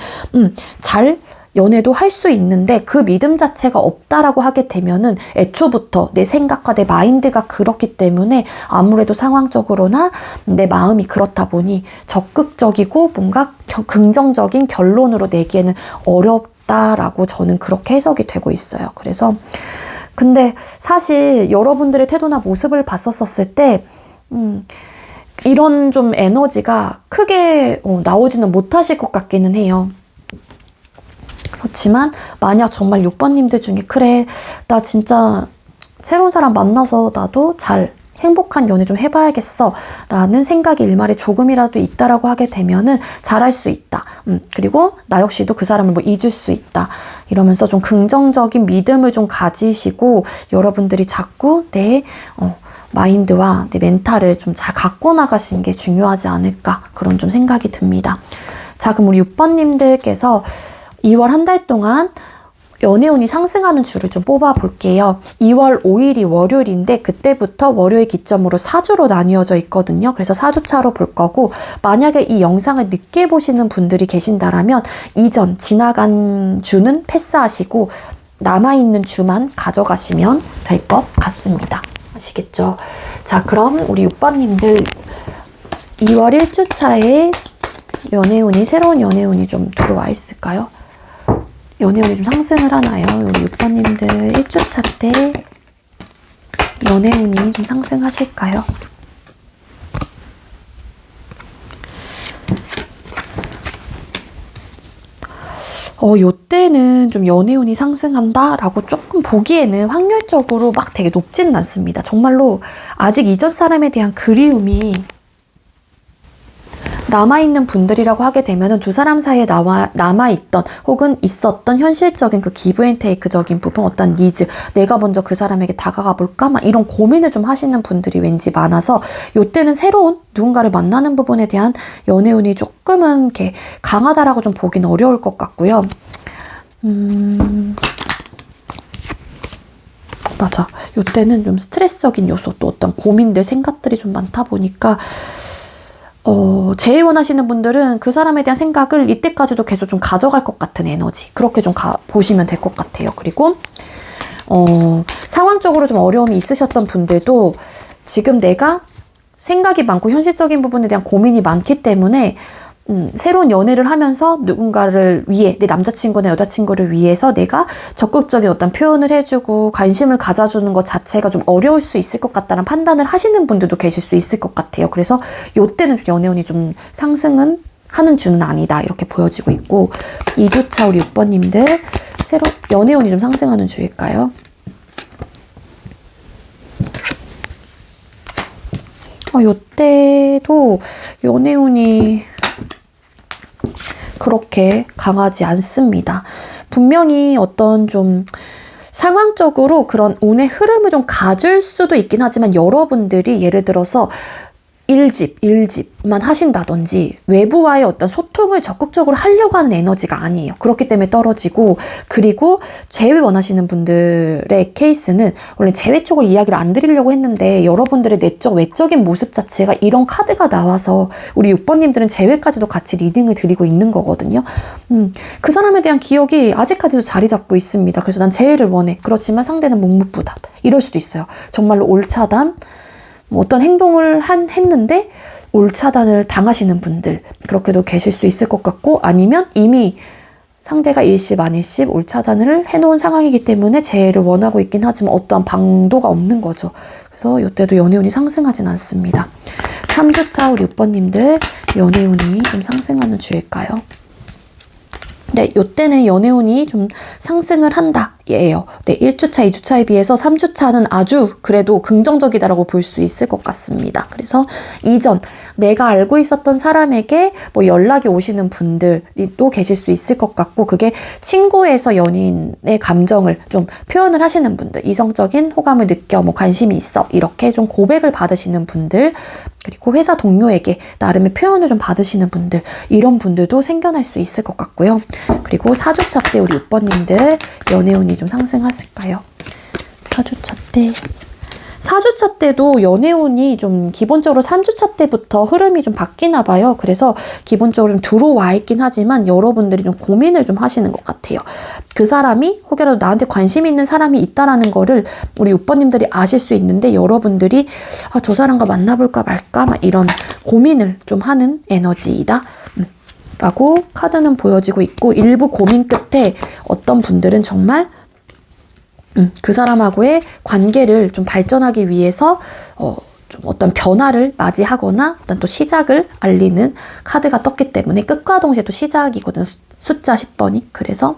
잘 연애도 할 수 있는데 그 믿음 자체가 없다라고 하게 되면은 애초부터 내 생각과 내 마인드가 그렇기 때문에 아무래도 상황적으로나 내 마음이 그렇다 보니 적극적이고 뭔가 긍정적인 결론으로 내기에는 어렵다라고 저는 그렇게 해석이 되고 있어요. 그래서 근데 사실 여러분들의 태도나 모습을 봤었을 때 이런 좀 에너지가 크게 나오지는 못하실 것 같기는 해요. 그렇지만 만약 정말 6번님들 중에 그래 나 진짜 새로운 사람 만나서 나도 잘 행복한 연애 좀 해봐야겠어 라는 생각이 일말에 조금이라도 있다라고 하게 되면은 잘할 수 있다. 그리고 나 역시도 그 사람을 뭐 잊을 수 있다. 이러면서 좀 긍정적인 믿음을 좀 가지시고 여러분들이 자꾸 내 마인드와 내 멘탈을 좀 잘 갖고 나가시는 게 중요하지 않을까 그런 좀 생각이 듭니다. 자, 그럼 우리 6번님들께서 2월 한 달 동안 연애운이 상승하는 주를 좀 뽑아볼게요. 2월 5일이 월요일인데 그때부터 월요일 기점으로 4주로 나뉘어져 있거든요. 그래서 4주차로 볼 거고 만약에 이 영상을 늦게 보시는 분들이 계신다라면 이전 지나간 주는 패스하시고 남아있는 주만 가져가시면 될 것 같습니다. 아시겠죠? 자, 그럼 우리 6번님들 2월 1주차에 연애운이 새로운 연애운이 좀 들어와 있을까요? 연애운이 좀 상승을 하나요? 우리 6번님들 1주차 때 연애운이 좀 상승하실까요? 요때는 좀 연애운이 상승한다라고 조금 보기에는 확률적으로 막 되게 높지는 않습니다. 정말로 아직 이전 사람에 대한 그리움이 남아있는 분들이라고 하게 되면은 두 사람 사이에 남아있던 혹은 있었던 현실적인 그 기브 앤 테이크적인 부분, 어떤 니즈, 내가 먼저 그 사람에게 다가가 볼까? 막 이런 고민을 좀 하시는 분들이 왠지 많아서 요때는 새로운 누군가를 만나는 부분에 대한 연애운이 조금은 이렇게 강하다라고 좀 보기는 어려울 것 같고요. 맞아. 요때는 좀 스트레스적인 요소, 또 어떤 고민들, 생각들이 좀 많다 보니까 제일 원하시는 분들은 그 사람에 대한 생각을 이때까지도 계속 좀 가져갈 것 같은 에너지. 그렇게 좀 보시면 될 것 같아요. 그리고, 상황적으로 좀 어려움이 있으셨던 분들도 지금 내가 생각이 많고 현실적인 부분에 대한 고민이 많기 때문에 새로운 연애를 하면서 누군가를 위해, 내 남자친구나 여자친구를 위해서 내가 적극적인 어떤 표현을 해주고 관심을 가져주는 것 자체가 좀 어려울 수 있을 것 같다는 판단을 하시는 분들도 계실 수 있을 것 같아요. 그래서 요때는 좀 연애운이 좀 상승은 하는 주는 아니다 이렇게 보여지고 있고 2주차 우리 6번님들 연애운이 좀 상승하는 주일까요? 요때도 연애운이 그렇게 강하지 않습니다. 분명히 어떤 좀 상황적으로 그런 운의 흐름을 좀 가질 수도 있긴 하지만 여러분들이 예를 들어서 일집만 하신다든지 외부와의 어떤 소통을 적극적으로 하려고 하는 에너지가 아니에요. 그렇기 때문에 떨어지고, 그리고 재회 원하시는 분들의 케이스는 원래 재회 쪽을 이야기를 안 드리려고 했는데 여러분들의 내적 외적인 모습 자체가 이런 카드가 나와서 우리 6번님들은 재회까지도 같이 리딩을 드리고 있는 거거든요. 그 사람에 대한 기억이 아직까지도 자리 잡고 있습니다. 그래서 난 재회를 원해. 그렇지만 상대는 묵묵부답. 이럴 수도 있어요. 정말로 올차단, 어떤 행동을 했는데 올차단을 당하시는 분들, 그렇게도 계실 수 있을 것 같고, 아니면 이미 상대가 일십 안일십 올차단을 해놓은 상황이기 때문에 재회를 원하고 있긴 하지만 어떠한 방도가 없는 거죠. 그래서 이때도 연애운이 상승하진 않습니다. 3주차 우리 6번님들 연애운이 좀 상승하는 주일까요? 네, 요때는 연애운이 좀 상승을 한다, 예요. 네, 1주차, 2주차에 비해서 3주차는 아주 그래도 긍정적이다라고 볼 수 있을 것 같습니다. 그래서 이전 내가 알고 있었던 사람에게 뭐 연락이 오시는 분들이 또 계실 수 있을 것 같고, 그게 친구에서 연인의 감정을 좀 표현을 하시는 분들, 이성적인 호감을 느껴, 뭐 관심이 있어, 이렇게 좀 고백을 받으시는 분들, 그리고 회사 동료에게 나름의 표현을 좀 받으시는 분들, 이런 분들도 생겨날 수 있을 것 같고요. 그리고 4주차 때 우리 6번님들 연애운이 좀 상승하실까요? 4주차 때도 연애운이 좀 기본적으로 3주차 때부터 흐름이 좀 바뀌나 봐요. 그래서 기본적으로 좀 들어와 있긴 하지만 여러분들이 좀 고민을 좀 하시는 것 같아요. 그 사람이 혹여라도 나한테 관심 있는 사람이 있다라는 거를 우리 6번님들이 아실 수 있는데, 여러분들이 저 사람과 만나볼까 말까 막 이런 고민을 좀 하는 에너지이다 라고 카드는 보여지고 있고, 일부 고민 끝에 어떤 분들은 정말 그 사람하고의 관계를 좀 발전하기 위해서 좀 어떤 변화를 맞이하거나 어떤 또 시작을 알리는 카드가 떴기 때문에, 끝과 동시에 또 시작이거든, 숫자 10번이. 그래서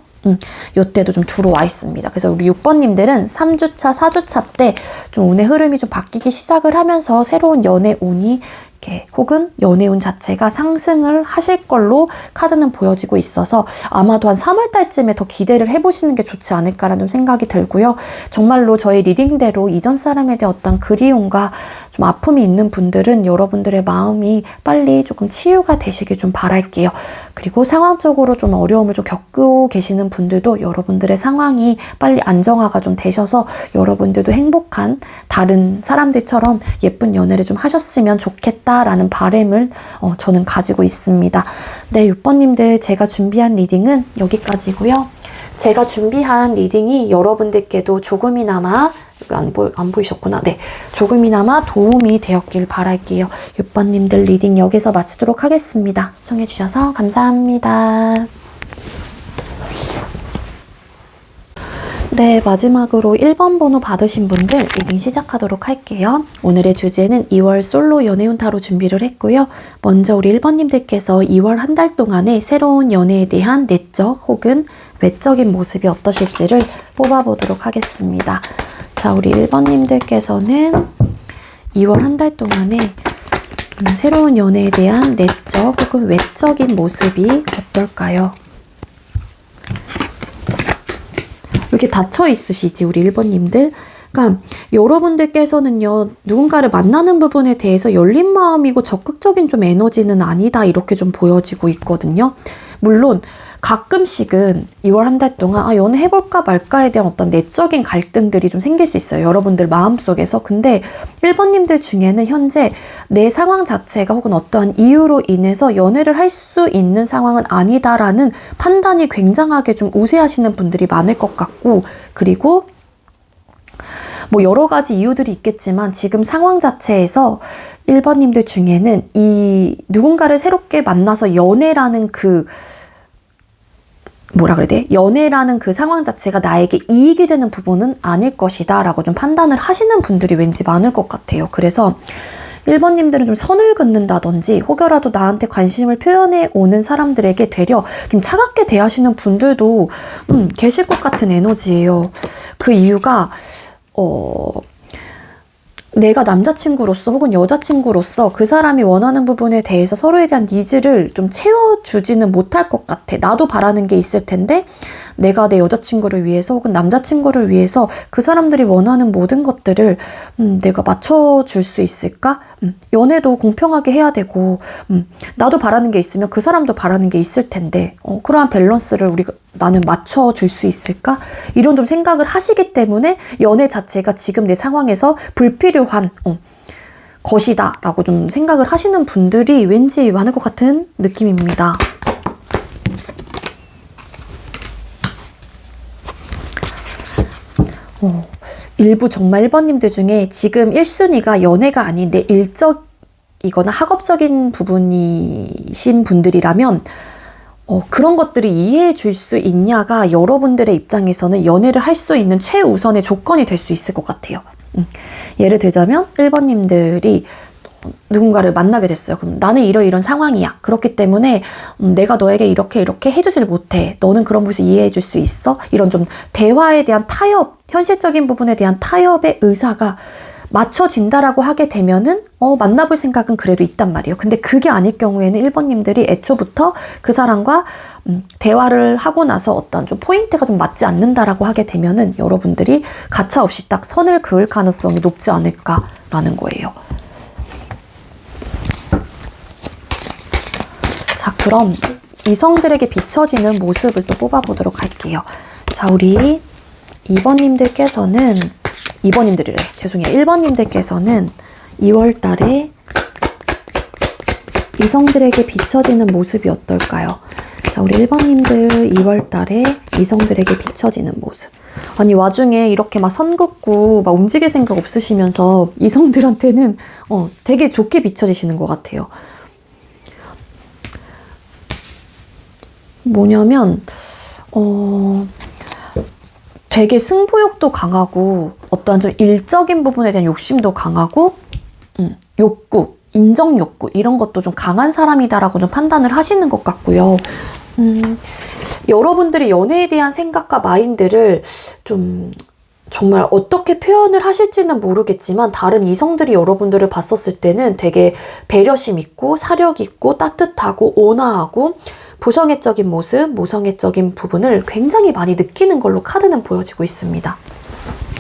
요때도 좀 들어와 있습니다. 그래서 우리 6번님들은 3주차, 4주차 때 좀 운의 흐름이 좀 바뀌기 시작을 하면서 새로운 연애 운이 혹은 연애운 자체가 상승을 하실 걸로 카드는 보여지고 있어서 아마도 한 3월 달쯤에 더 기대를 해보시는 게 좋지 않을까라는 생각이 들고요. 정말로 저희 리딩대로 이전 사람에 대한 어떤 그리움과 좀 아픔이 있는 분들은 여러분들의 마음이 빨리 조금 치유가 되시길 좀 바랄게요. 그리고 상황적으로 좀 어려움을 좀 겪고 계시는 분들도 여러분들의 상황이 빨리 안정화가 좀 되셔서 여러분들도 행복한 다른 사람들처럼 예쁜 연애를 좀 하셨으면 좋겠다 라는 바람을 저는 가지고 있습니다. 네, 6번님들 제가 준비한 리딩은 여기까지고요. 제가 준비한 리딩이 여러분들께도 조금이나마 안 보이셨구나. 네, 조금이나마 도움이 되었길 바랄게요. 6번님들 리딩 여기서 마치도록 하겠습니다. 시청해주셔서 감사합니다. 네, 마지막으로 1번 번호 받으신 분들 리딩 시작하도록 할게요. 오늘의 주제는 2월 솔로 연애운 타로 준비를 했고요. 먼저 우리 1번님들께서 2월 한 달 동안의 새로운 연애에 대한 내적 혹은 외적인 모습이 어떠실지를 뽑아보도록 하겠습니다. 자, 우리 1번님들께서는 2월 한 달 동안의 새로운 연애에 대한 내적 혹은 외적인 모습이 어떨까요? 이렇게 닫혀 있으시지, 우리 1번님들? 그러니까 여러분들께서는요, 누군가를 만나는 부분에 대해서 열린 마음이고 적극적인 좀 에너지는 아니다, 이렇게 좀 보여지고 있거든요. 물론 가끔씩은 2월 한 달 동안 연애해볼까 말까에 대한 어떤 내적인 갈등들이 좀 생길 수 있어요. 여러분들 마음속에서. 근데 1번님들 중에는 현재 내 상황 자체가 혹은 어떠한 이유로 인해서 연애를 할 수 있는 상황은 아니다라는 판단이 굉장하게 좀 우세하시는 분들이 많을 것 같고, 그리고 뭐 여러 가지 이유들이 있겠지만 지금 상황 자체에서 1번님들 중에는 이 누군가를 새롭게 만나서 연애라는 연애라는 그 상황 자체가 나에게 이익이 되는 부분은 아닐 것이다 라고 좀 판단을 하시는 분들이 왠지 많을 것 같아요. 그래서 1번님들은 좀 선을 긋는다든지 혹여라도 나한테 관심을 표현해 오는 사람들에게 되려 좀 차갑게 대하시는 분들도 계실 것 같은 에너지예요. 그 이유가 내가 남자친구로서 혹은 여자친구로서 그 사람이 원하는 부분에 대해서 서로에 대한 니즈를 좀 채워주지는 못할 것 같아. 나도 바라는 게 있을 텐데 내가 내 여자친구를 위해서 혹은 남자친구를 위해서 그 사람들이 원하는 모든 것들을 내가 맞춰줄 수 있을까? 연애도 공평하게 해야 되고 나도 바라는 게 있으면 그 사람도 바라는 게 있을 텐데 그러한 밸런스를 나는 맞춰줄 수 있을까? 이런 좀 생각을 하시기 때문에 연애 자체가 지금 내 상황에서 불필요한 것이다 라고 좀 생각을 하시는 분들이 왠지 많을 것 같은 느낌입니다. 일부 정말 1번님들 중에 지금 1순위가 연애가 아닌데 일적이거나 학업적인 부분이신 분들이라면 그런 것들이 이해해 줄 수 있냐가 여러분들의 입장에서는 연애를 할 수 있는 최우선의 조건이 될 수 있을 것 같아요. 예를 들자면 1번님들이 누군가를 만나게 됐어요. 그럼 나는 이런 상황이야. 그렇기 때문에 내가 너에게 이렇게 해주질 못해. 너는 그런 부분에서 이해해 줄 수 있어? 이런 좀 대화에 대한 타협, 현실적인 부분에 대한 타협의 의사가 맞춰진다라고 하게 되면은 만나볼 생각은 그래도 있단 말이에요. 근데 그게 아닐 경우에는 1번님들이 애초부터 그 사람과 대화를 하고 나서 어떤 좀 포인트가 좀 맞지 않는다라고 하게 되면은 여러분들이 가차없이 딱 선을 그을 가능성이 높지 않을까라는 거예요. 자, 그럼 이성들에게 비춰지는 모습을 또 뽑아보도록 할게요. 자, 우리 2번님들께서는 1번님들께서는 2월 달에 이성들에게 비춰지는 모습이 어떨까요? 자, 우리 1번님들 2월 달에 이성들에게 비춰지는 모습. 아니, 와중에 이렇게 막 선 긋고 막 움직일 생각 없으시면서 이성들한테는 되게 좋게 비춰지시는 것 같아요. 뭐냐면 되게 승부욕도 강하고 어떠한 좀 일적인 부분에 대한 욕심도 강하고 욕구, 인정 욕구 이런 것도 좀 강한 사람이다라고 좀 판단을 하시는 것 같고요. 여러분들이 연애에 대한 생각과 마인드를 좀 정말 어떻게 표현을 하실지는 모르겠지만 다른 이성들이 여러분들을 봤었을 때는 되게 배려심 있고 사력 있고 따뜻하고 온화하고 부성애적인 모습, 모성애적인 부분을 굉장히 많이 느끼는 걸로 카드는 보여지고 있습니다.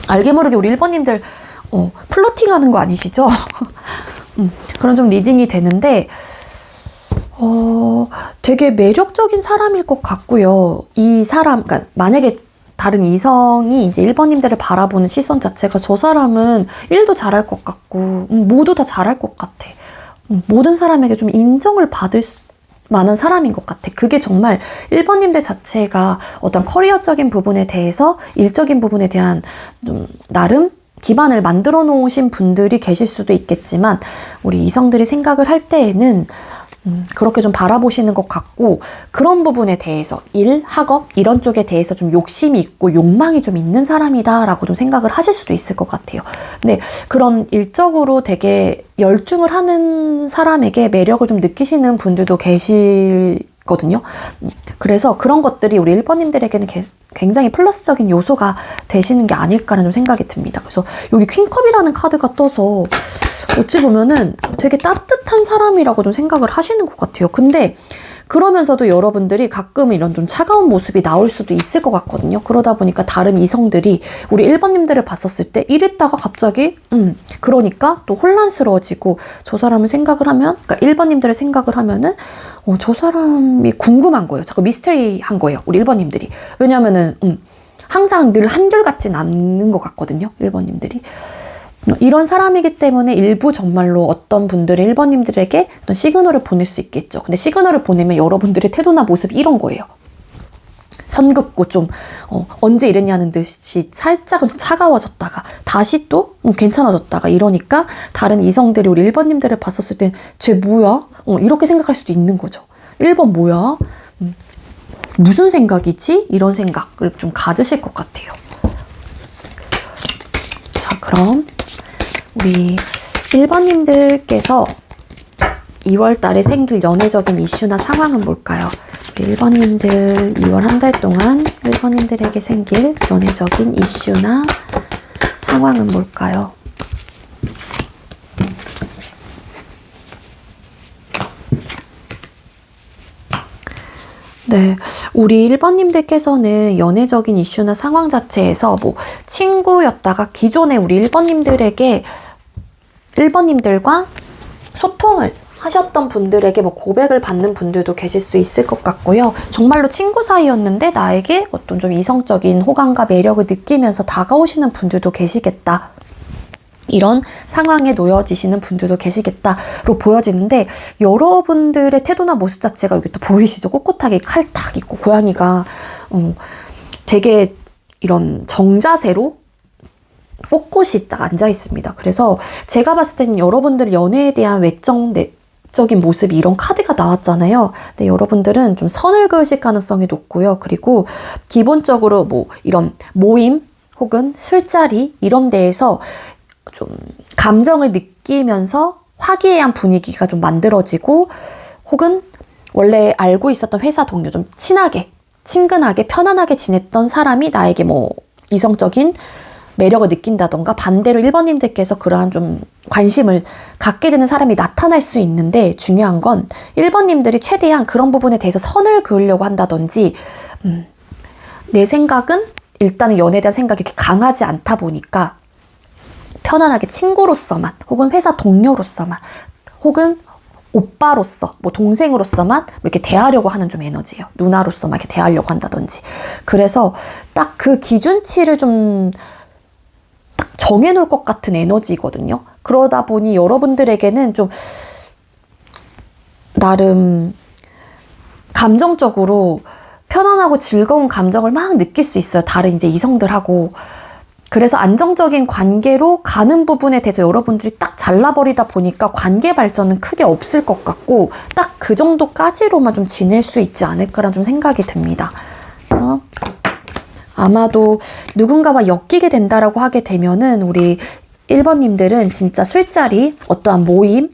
알게 모르게 우리 1번님들 플러팅하는 거 아니시죠? 그런 좀 리딩이 되는데 되게 매력적인 사람일 것 같고요. 이 사람, 그러니까 만약에 다른 이성이 이제 1번님들을 바라보는 시선 자체가 저 사람은 일도 잘할 것 같고 모두 다 잘할 것 같아. 모든 사람에게 좀 인정을 받을 많은 사람인 것 같아. 그게 정말 1번님들 자체가 어떤 커리어적인 부분에 대해서 일적인 부분에 대한 좀 나름 기반을 만들어 놓으신 분들이 계실 수도 있겠지만 우리 이성들이 생각을 할 때에는 그렇게 좀 바라보시는 것 같고 그런 부분에 대해서 일, 학업 이런 쪽에 대해서 좀 욕심이 있고 욕망이 좀 있는 사람이다 라고 좀 생각을 하실 수도 있을 것 같아요. 근데 그런 일적으로 되게 열중을 하는 사람에게 매력을 좀 느끼시는 분들도 계시거든요. 그래서 그런 것들이 우리 1번님들에게는 굉장히 플러스적인 요소가 되시는 게 아닐까라는 좀 생각이 듭니다. 그래서 여기 퀸컵이라는 카드가 떠서 어찌 보면은 되게 따뜻한 사람이라고 좀 생각을 하시는 것 같아요. 근데 그러면서도 여러분들이 가끔 이런 좀 차가운 모습이 나올 수도 있을 것 같거든요. 그러다 보니까 다른 이성들이 우리 1번님들을 봤었을 때 이랬다가 갑자기 그러니까 또 혼란스러워지고 저 사람을 생각을 하면 그러니까 1번님들을 생각을 하면은 저 사람이 궁금한 거예요. 자꾸 미스터리한 거예요. 우리 1번님들이. 왜냐면은 항상 늘 한결같진 않는 것 같거든요. 1번님들이. 이런 사람이기 때문에 일부 정말로 어떤 분들이 1번님들에게 어떤 시그널을 보낼 수 있겠죠. 근데 시그널을 보내면 여러분들의 태도나 모습이 이런 거예요. 선 긋고 좀 언제 이랬냐는 듯이 살짝은 차가워졌다가 다시 또 괜찮아졌다가 이러니까 다른 이성들이 우리 1번님들을 봤었을 땐 쟤 뭐야? 이렇게 생각할 수도 있는 거죠. 1번 뭐야? 무슨 생각이지? 이런 생각을 좀 가지실 것 같아요. 자, 그럼 우리 1번님들께서 2월 달에 생길 연애적인 이슈나 상황은 뭘까요? 우리 1번님들 2월 한 달 동안 1번님들에게 생길 연애적인 이슈나 상황은 뭘까요? 네, 우리 1번님들께서는 연애적인 이슈나 상황 자체에서 뭐 친구였다가 기존에 우리 1번님들과 소통을 하셨던 분들에게 뭐 고백을 받는 분들도 계실 수 있을 것 같고요. 정말로 친구 사이였는데 나에게 어떤 좀 이성적인 호감과 매력을 느끼면서 다가오시는 분들도 계시겠다. 이런 상황에 놓여지시는 분들도 계시겠다로 보여지는데, 여러분들의 태도나 모습 자체가 여기 또 보이시죠? 꼿꼿하게 칼 탁 있고 고양이가 되게 이런 정자세로 꼿꼿이 딱 앉아 있습니다. 그래서 제가 봤을 때는 여러분들 연애에 대한 외적인 모습이 이런 카드가 나왔잖아요. 근데 여러분들은 좀 선을 그으실 가능성이 높고요. 그리고 기본적으로 뭐 이런 모임 혹은 술자리 이런 데에서 좀 감정을 느끼면서 화기애애한 분위기가 좀 만들어지고, 혹은 원래 알고 있었던 회사 동료, 좀 친하게, 친근하게, 편안하게 지냈던 사람이 나에게 뭐 이성적인 매력을 느낀다던가, 반대로 1번님들께서 그러한 좀 관심을 갖게 되는 사람이 나타날 수 있는데, 중요한 건 1번님들이 최대한 그런 부분에 대해서 선을 그으려고 한다든지, 내 생각은 일단은 연애에 대한 생각이 이렇게 강하지 않다 보니까 편안하게 친구로서만, 혹은 회사 동료로서만, 혹은 오빠로서, 뭐 동생으로서만 이렇게 대하려고 하는 좀 에너지예요. 누나로서만 이렇게 대하려고 한다든지. 그래서 딱 그 기준치를 좀 딱 정해놓을 것 같은 에너지거든요. 그러다 보니 여러분들에게는 좀 나름 감정적으로 편안하고 즐거운 감정을 막 느낄 수 있어요. 다른 이제 이성들하고. 그래서 안정적인 관계로 가는 부분에 대해서 여러분들이 딱 잘라버리다 보니까 관계 발전은 크게 없을 것 같고, 딱 그 정도까지로만 좀 지낼 수 있지 않을까라는 좀 생각이 듭니다. 아마도 누군가와 엮이게 된다라고 하게 되면은 우리 1번님들은 진짜 술자리, 어떠한 모임,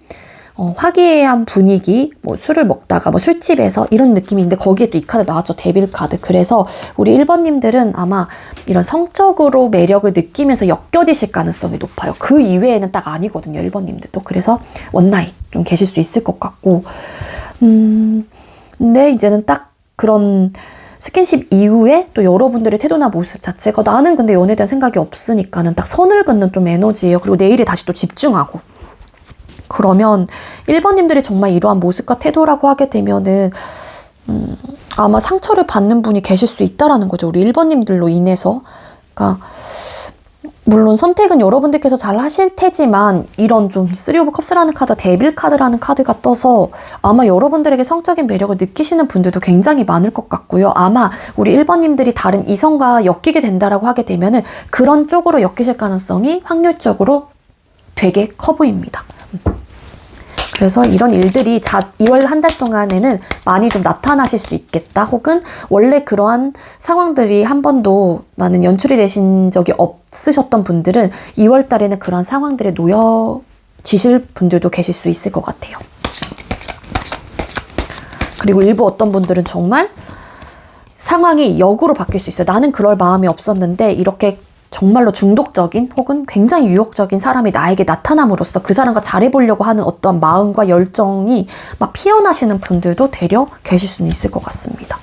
화기애애한 분위기, 뭐 술을 먹다가 뭐 술집에서 이런 느낌인데, 거기에 또 이 카드 나왔죠. 데빌 카드. 그래서 우리 1번님들은 아마 이런 성적으로 매력을 느끼면서 엮여지실 가능성이 높아요. 그 이외에는 딱 아니거든요. 1번님들도. 그래서 원나잇 좀 계실 수 있을 것 같고, 근데 이제는 딱 그런 스킨십 이후에 또 여러분들의 태도나 모습 자체가, 나는 근데 연애에 대한 생각이 없으니까는 딱 선을 긋는 좀 에너지예요. 그리고 내일에 다시 또 집중하고. 그러면 1번님들이 정말 이러한 모습과 태도라고 하게 되면은 아마 상처를 받는 분이 계실 수 있다라는 거죠. 우리 1번님들로 인해서. 그러니까 물론 선택은 여러분들께서 잘 하실 테지만, 이런 좀 3 오브 컵스라는 카드, 데빌 카드라는 카드가 떠서 아마 여러분들에게 성적인 매력을 느끼시는 분들도 굉장히 많을 것 같고요. 아마 우리 1번님들이 다른 이성과 엮이게 된다라고 하게 되면은 그런 쪽으로 엮이실 가능성이 확률적으로 되게 커 보입니다. 그래서 이런 일들이 2월 한 달 동안에는 많이 좀 나타나실 수 있겠다. 혹은 원래 그러한 상황들이 한 번도 나는 연출이 되신 적이 없으셨던 분들은 2월 달에는 그런 상황들에 놓여지실 분들도 계실 수 있을 것 같아요. 그리고 일부 어떤 분들은 정말 상황이 역으로 바뀔 수 있어요. 나는 그럴 마음이 없었는데 이렇게 정말로 중독적인 혹은 굉장히 유혹적인 사람이 나에게 나타남으로써 그 사람과 잘해보려고 하는 어떤 마음과 열정이 막 피어나시는 분들도 되려 계실 수는 있을 것 같습니다.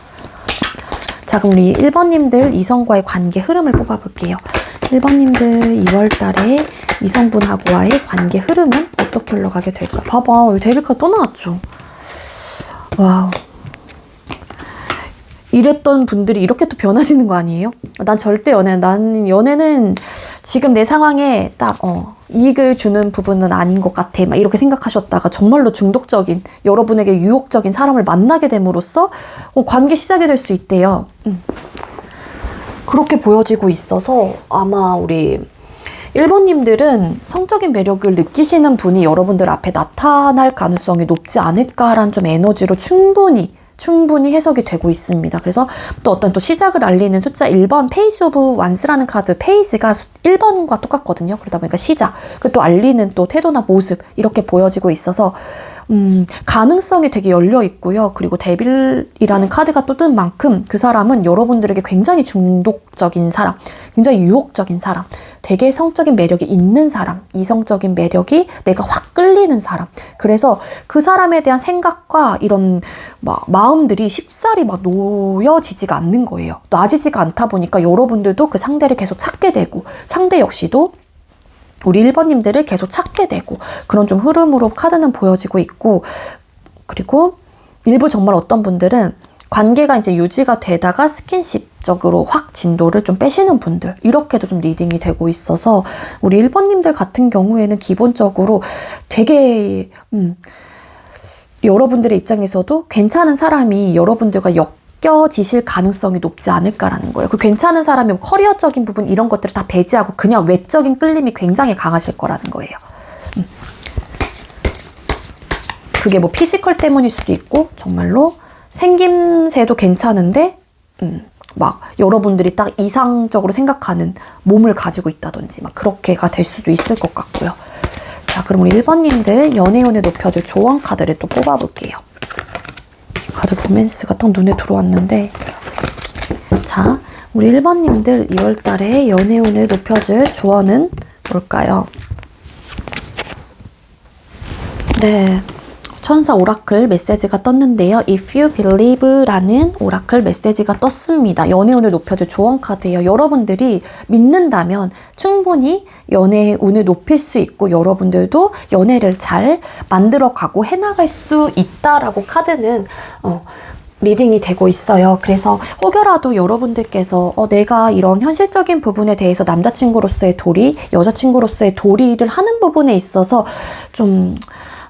자, 그럼 우리 1번님들 이성과의 관계 흐름을 뽑아볼게요. 1번님들 2월 달에 이성분하고와의 관계 흐름은 어떻게 흘러가게 될까요? 봐봐, 여기 데빌카드 또 나왔죠. 와우. 이랬던 분들이 이렇게 또 변하시는 거 아니에요? 난 절대 나는 연애는 지금 내 상황에 딱 이익을 주는 부분은 아닌 것 같아, 막 이렇게 생각하셨다가 정말로 중독적인, 여러분에게 유혹적인 사람을 만나게 됨으로써 관계 시작이 될 수 있대요. 그렇게 보여지고 있어서 아마 우리 1번님들은 성적인 매력을 느끼시는 분이 여러분들 앞에 나타날 가능성이 높지 않을까라는 좀 에너지로 충분히 해석이 되고 있습니다. 그래서 또 어떤 또 시작을 알리는 숫자 1번 페이스 오브 완스라는 카드, 페이스가 1번과 똑같거든요. 그러다 보니까 시작, 그 또 알리는 또 태도나 모습 이렇게 보여지고 있어서 가능성이 되게 열려 있고요. 그리고 데빌이라는 카드가 또 뜬 만큼 그 사람은 여러분들에게 굉장히 중독적인 사람, 굉장히 유혹적인 사람, 되게 성적인 매력이 있는 사람, 이성적인 매력이 내가 확 끌리는 사람. 그래서 그 사람에 대한 생각과 이런 마음들이 쉽사리 놓여지지가 않는 거예요. 놔지지가 않다 보니까 여러분들도 그 상대를 계속 찾게 되고, 상대 역시도 우리 1번님들을 계속 찾게 되고, 그런 좀 흐름으로 카드는 보여지고 있고, 그리고 일부 정말 어떤 분들은 관계가 이제 유지가 되다가 스킨십적으로 확 진도를 좀 빼시는 분들, 이렇게도 좀 리딩이 되고 있어서 우리 1번님들 같은 경우에는 기본적으로 되게 여러분들의 입장에서도 괜찮은 사람이 여러분들과 엮여지실 가능성이 높지 않을까라는 거예요. 그 괜찮은 사람이 커리어적인 부분 이런 것들을 다 배제하고 그냥 외적인 끌림이 굉장히 강하실 거라는 거예요. 그게 뭐 피지컬 때문일 수도 있고, 정말로 생김새도 괜찮은데 막 여러분들이 딱 이상적으로 생각하는 몸을 가지고 있다든지 막 그렇게가 될 수도 있을 것 같고요. 자, 그럼 우리 1번님들 연애운을 높여줄 조언 카드를 또 뽑아볼게요. 카드 로맨스가 딱 눈에 들어왔는데, 자, 우리 1번님들 2월달에 연애운을 높여줄 조언은 뭘까요? 네, 천사 오라클 메시지가 떴는데요. If you believe 라는 오라클 메시지가 떴습니다. 연애운을 높여줄 조언 카드예요. 여러분들이 믿는다면 충분히 연애의 운을 높일 수 있고, 여러분들도 연애를 잘 만들어가고 해나갈 수 있다라고 카드는 리딩이 되고 있어요. 그래서 혹여라도 여러분들께서 내가 이런 현실적인 부분에 대해서 남자친구로서의 도리, 여자친구로서의 도리를 하는 부분에 있어서 좀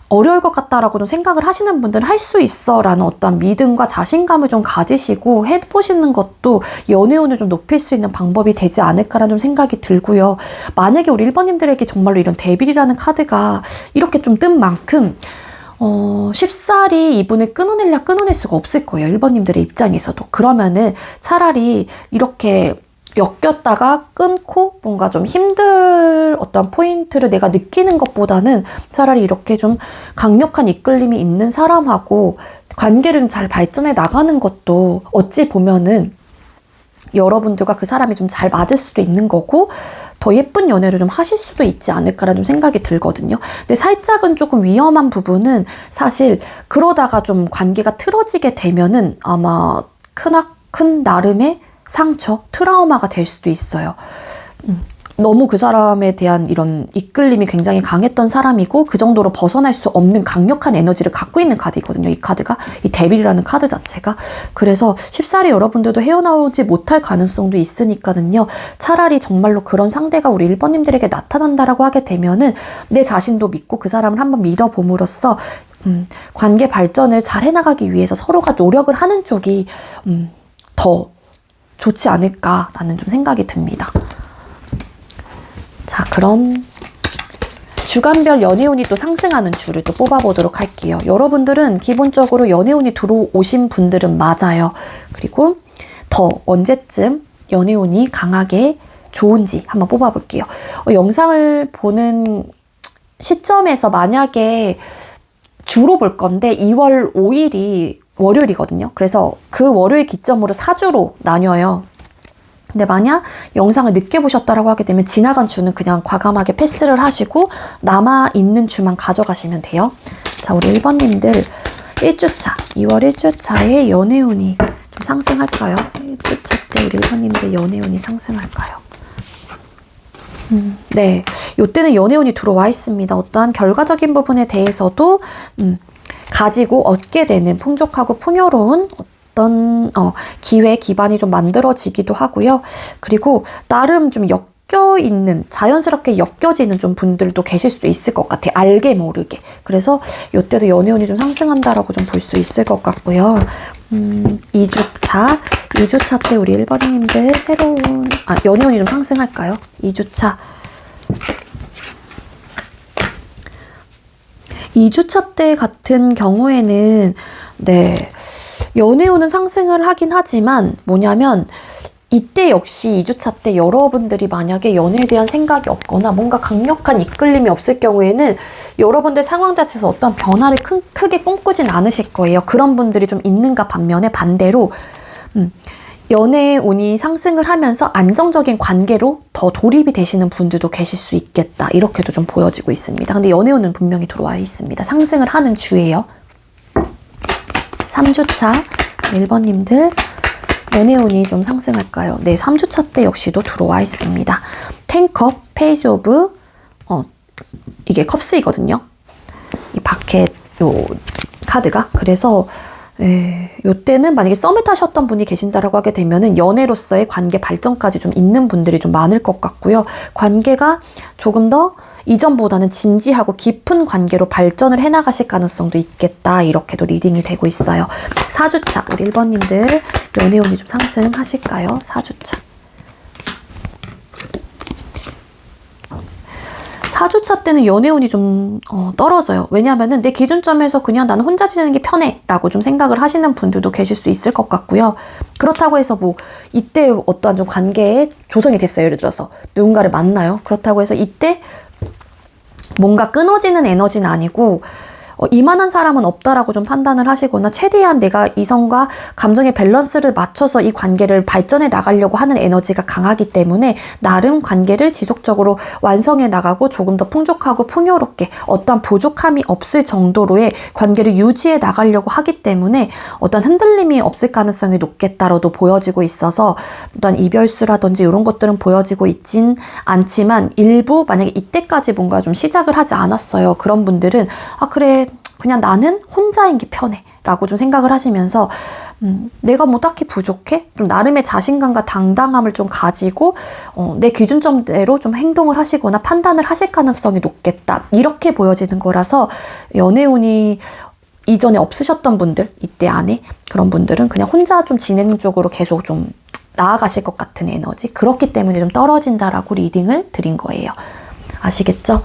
어려울 것 같다라고 좀 생각을 하시는 분들은 할 수 있어 라는 어떤 믿음과 자신감을 좀 가지시고 해보시는 것도 연애운을 좀 높일 수 있는 방법이 되지 않을까라는 좀 생각이 들고요. 만약에 우리 1번님들에게 정말로 이런 데빌이라는 카드가 이렇게 좀 뜬 만큼 쉽사리 이분을 끊어낼 수가 없을 거예요. 1번님들의 입장에서도. 그러면은 차라리 이렇게 엮였다가 끊고 뭔가 좀 힘들 어떤 포인트를 내가 느끼는 것보다는 차라리 이렇게 좀 강력한 이끌림이 있는 사람하고 관계를 잘 발전해 나가는 것도 어찌 보면은 여러분들과 그 사람이 좀 잘 맞을 수도 있는 거고, 더 예쁜 연애를 좀 하실 수도 있지 않을까라는 생각이 들거든요. 근데 살짝은 조금 위험한 부분은 사실 그러다가 좀 관계가 틀어지게 되면은 아마 큰 나름의 상처, 트라우마가 될 수도 있어요. 너무 그 사람에 대한 이런 이끌림이 굉장히 강했던 사람이고 그 정도로 벗어날 수 없는 강력한 에너지를 갖고 있는 카드이거든요. 이 카드가, 이 데빌이라는 카드 자체가. 그래서 쉽사리 여러분들도 헤어나오지 못할 가능성도 있으니까는요. 차라리 정말로 그런 상대가 우리 1번님들에게 나타난다라고 하게 되면은 내 자신도 믿고 그 사람을 한번 믿어봄으로써 관계 발전을 잘 해나가기 위해서 서로가 노력을 하는 쪽이 더 좋지 않을까라는 좀 생각이 듭니다. 자, 그럼 주간별 연애운이 또 상승하는 주를 또 뽑아보도록 할게요. 여러분들은 기본적으로 연애운이 들어오신 분들은 맞아요. 그리고 더 언제쯤 연애운이 강하게 좋은지 한번 뽑아볼게요. 영상을 보는 시점에서 만약에 주로 볼 건데 2월 5일이 월요일이거든요. 그래서 그 월요일 기점으로 4주로 나뉘어요. 근데 만약 영상을 늦게 보셨다라고 하게 되면 지나간 주는 그냥 과감하게 패스를 하시고 남아있는 주만 가져가시면 돼요. 자, 우리 1번님들 1주차, 2월 1주차에 연애운이 좀 상승할까요? 1주차 때 우리 1번님들 연애운이 상승할까요? 네, 이때는 연애운이 들어와 있습니다. 어떠한 결과적인 부분에 대해서도 가지고 얻게 되는 풍족하고 풍요로운 어떤 기회 기반이 좀 만들어지기도 하고요. 그리고 나름 좀 엮여있는, 자연스럽게 엮여지는 좀 분들도 계실 수도 있을 것 같아요. 알게 모르게. 그래서 이때도 연애운이 좀 상승한다라고 좀 볼 수 있을 것 같고요. 2주차 때 우리 1번님들 새로운 연애운이 좀 상승할까요? 2주차 2주차 때 같은 경우에는 네, 연애운은 상승을 하긴 하지만 뭐냐면 이때 역시 2주차 때 여러분들이 만약에 연애에 대한 생각이 없거나 뭔가 강력한 이끌림이 없을 경우에는 여러분들 상황 자체에서 어떤 변화를 크게 꿈꾸진 않으실 거예요. 그런 분들이 좀 있는가 반면에 반대로 연애의 운이 상승을 하면서 안정적인 관계로 더 돌입이 되시는 분들도 계실 수 있겠다. 이렇게도 좀 보여지고 있습니다. 근데 연애 운은 분명히 들어와 있습니다. 상승을 하는 주예요. 3주차 1번님들 연애 운이 좀 상승할까요? 네, 3주차 때 역시도 들어와 있습니다. 10컵, 페이지 오브 이게 컵스이거든요. 이 바켓 요 카드가. 그래서 요때는 만약에 썸을 타셨던 분이 계신다라고 하게 되면은 연애로서의 관계 발전까지 좀 있는 분들이 좀 많을 것 같고요. 관계가 조금 더 이전보다는 진지하고 깊은 관계로 발전을 해나가실 가능성도 있겠다. 이렇게도 리딩이 되고 있어요. 4주차 우리 1번님들 연애운이 좀 상승하실까요? 4주차. 4주차 때는 연애운이 좀 떨어져요. 왜냐하면은 내 기준점에서 그냥 나는 혼자 지내는 게 편해 라고 좀 생각을 하시는 분들도 계실 수 있을 것 같고요. 그렇다고 해서 뭐 이때 어떠한 좀 관계에 조성이 됐어요. 예를 들어서 누군가를 만나요. 그렇다고 해서 이때 뭔가 끊어지는 에너지는 아니고 이만한 사람은 없다라고 좀 판단을 하시거나 최대한 내가 이성과 감정의 밸런스를 맞춰서 이 관계를 발전해 나가려고 하는 에너지가 강하기 때문에 나름 관계를 지속적으로 완성해 나가고 조금 더 풍족하고 풍요롭게 어떠한 부족함이 없을 정도로의 관계를 유지해 나가려고 하기 때문에 어떤 흔들림이 없을 가능성이 높겠다로도 보여지고 있어서 어떤 이별수라든지 이런 것들은 보여지고 있진 않지만 일부 만약에 이때까지 뭔가 좀 시작을 하지 않았어요. 그런 분들은 아 그래 그냥 나는 혼자인 게 편해 라고 좀 생각을 하시면서 내가 뭐 딱히 부족해? 좀 나름의 자신감과 당당함을 좀 가지고 내 기준점대로 좀 행동을 하시거나 판단을 하실 가능성이 높겠다. 이렇게 보여지는 거라서 연애운이 이전에 없으셨던 분들, 이때 안에 그런 분들은 그냥 혼자 좀 지내는 쪽으로 계속 좀 나아가실 것 같은 에너지. 그렇기 때문에 좀 떨어진다라고 리딩을 드린 거예요. 아시겠죠?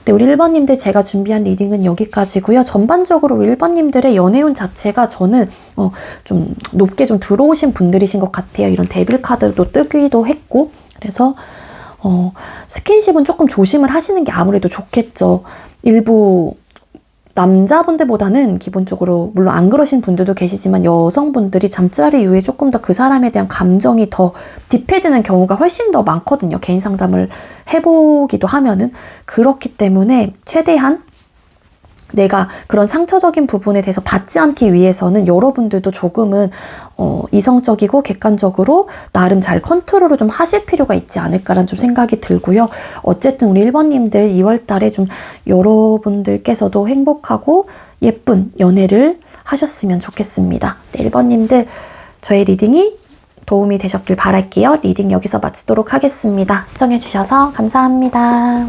네, 우리 1번님들 제가 준비한 리딩은 여기까지고요. 전반적으로 우리 1번님들의 연애운 자체가 저는 좀 높게 좀 들어오신 분들이신 것 같아요. 이런 데빌 카드도 뜨기도 했고 그래서 스킨십은 조금 조심을 하시는 게 아무래도 좋겠죠. 일부 남자분들보다는 기본적으로 물론 안 그러신 분들도 계시지만 여성분들이 잠자리 이후에 조금 더 그 사람에 대한 감정이 더 딥해지는 경우가 훨씬 더 많거든요. 개인 상담을 해보기도 하면은. 그렇기 때문에 최대한 내가 그런 상처적인 부분에 대해서 받지 않기 위해서는 여러분들도 조금은 이성적이고 객관적으로 나름 잘 컨트롤을 좀 하실 필요가 있지 않을까라는 좀 생각이 들고요. 어쨌든 우리 1번님들 2월 달에 좀 여러분들께서도 행복하고 예쁜 연애를 하셨으면 좋겠습니다. 네, 1번님들 저의 리딩이 도움이 되셨길 바랄게요. 리딩 여기서 마치도록 하겠습니다. 시청해주셔서 감사합니다.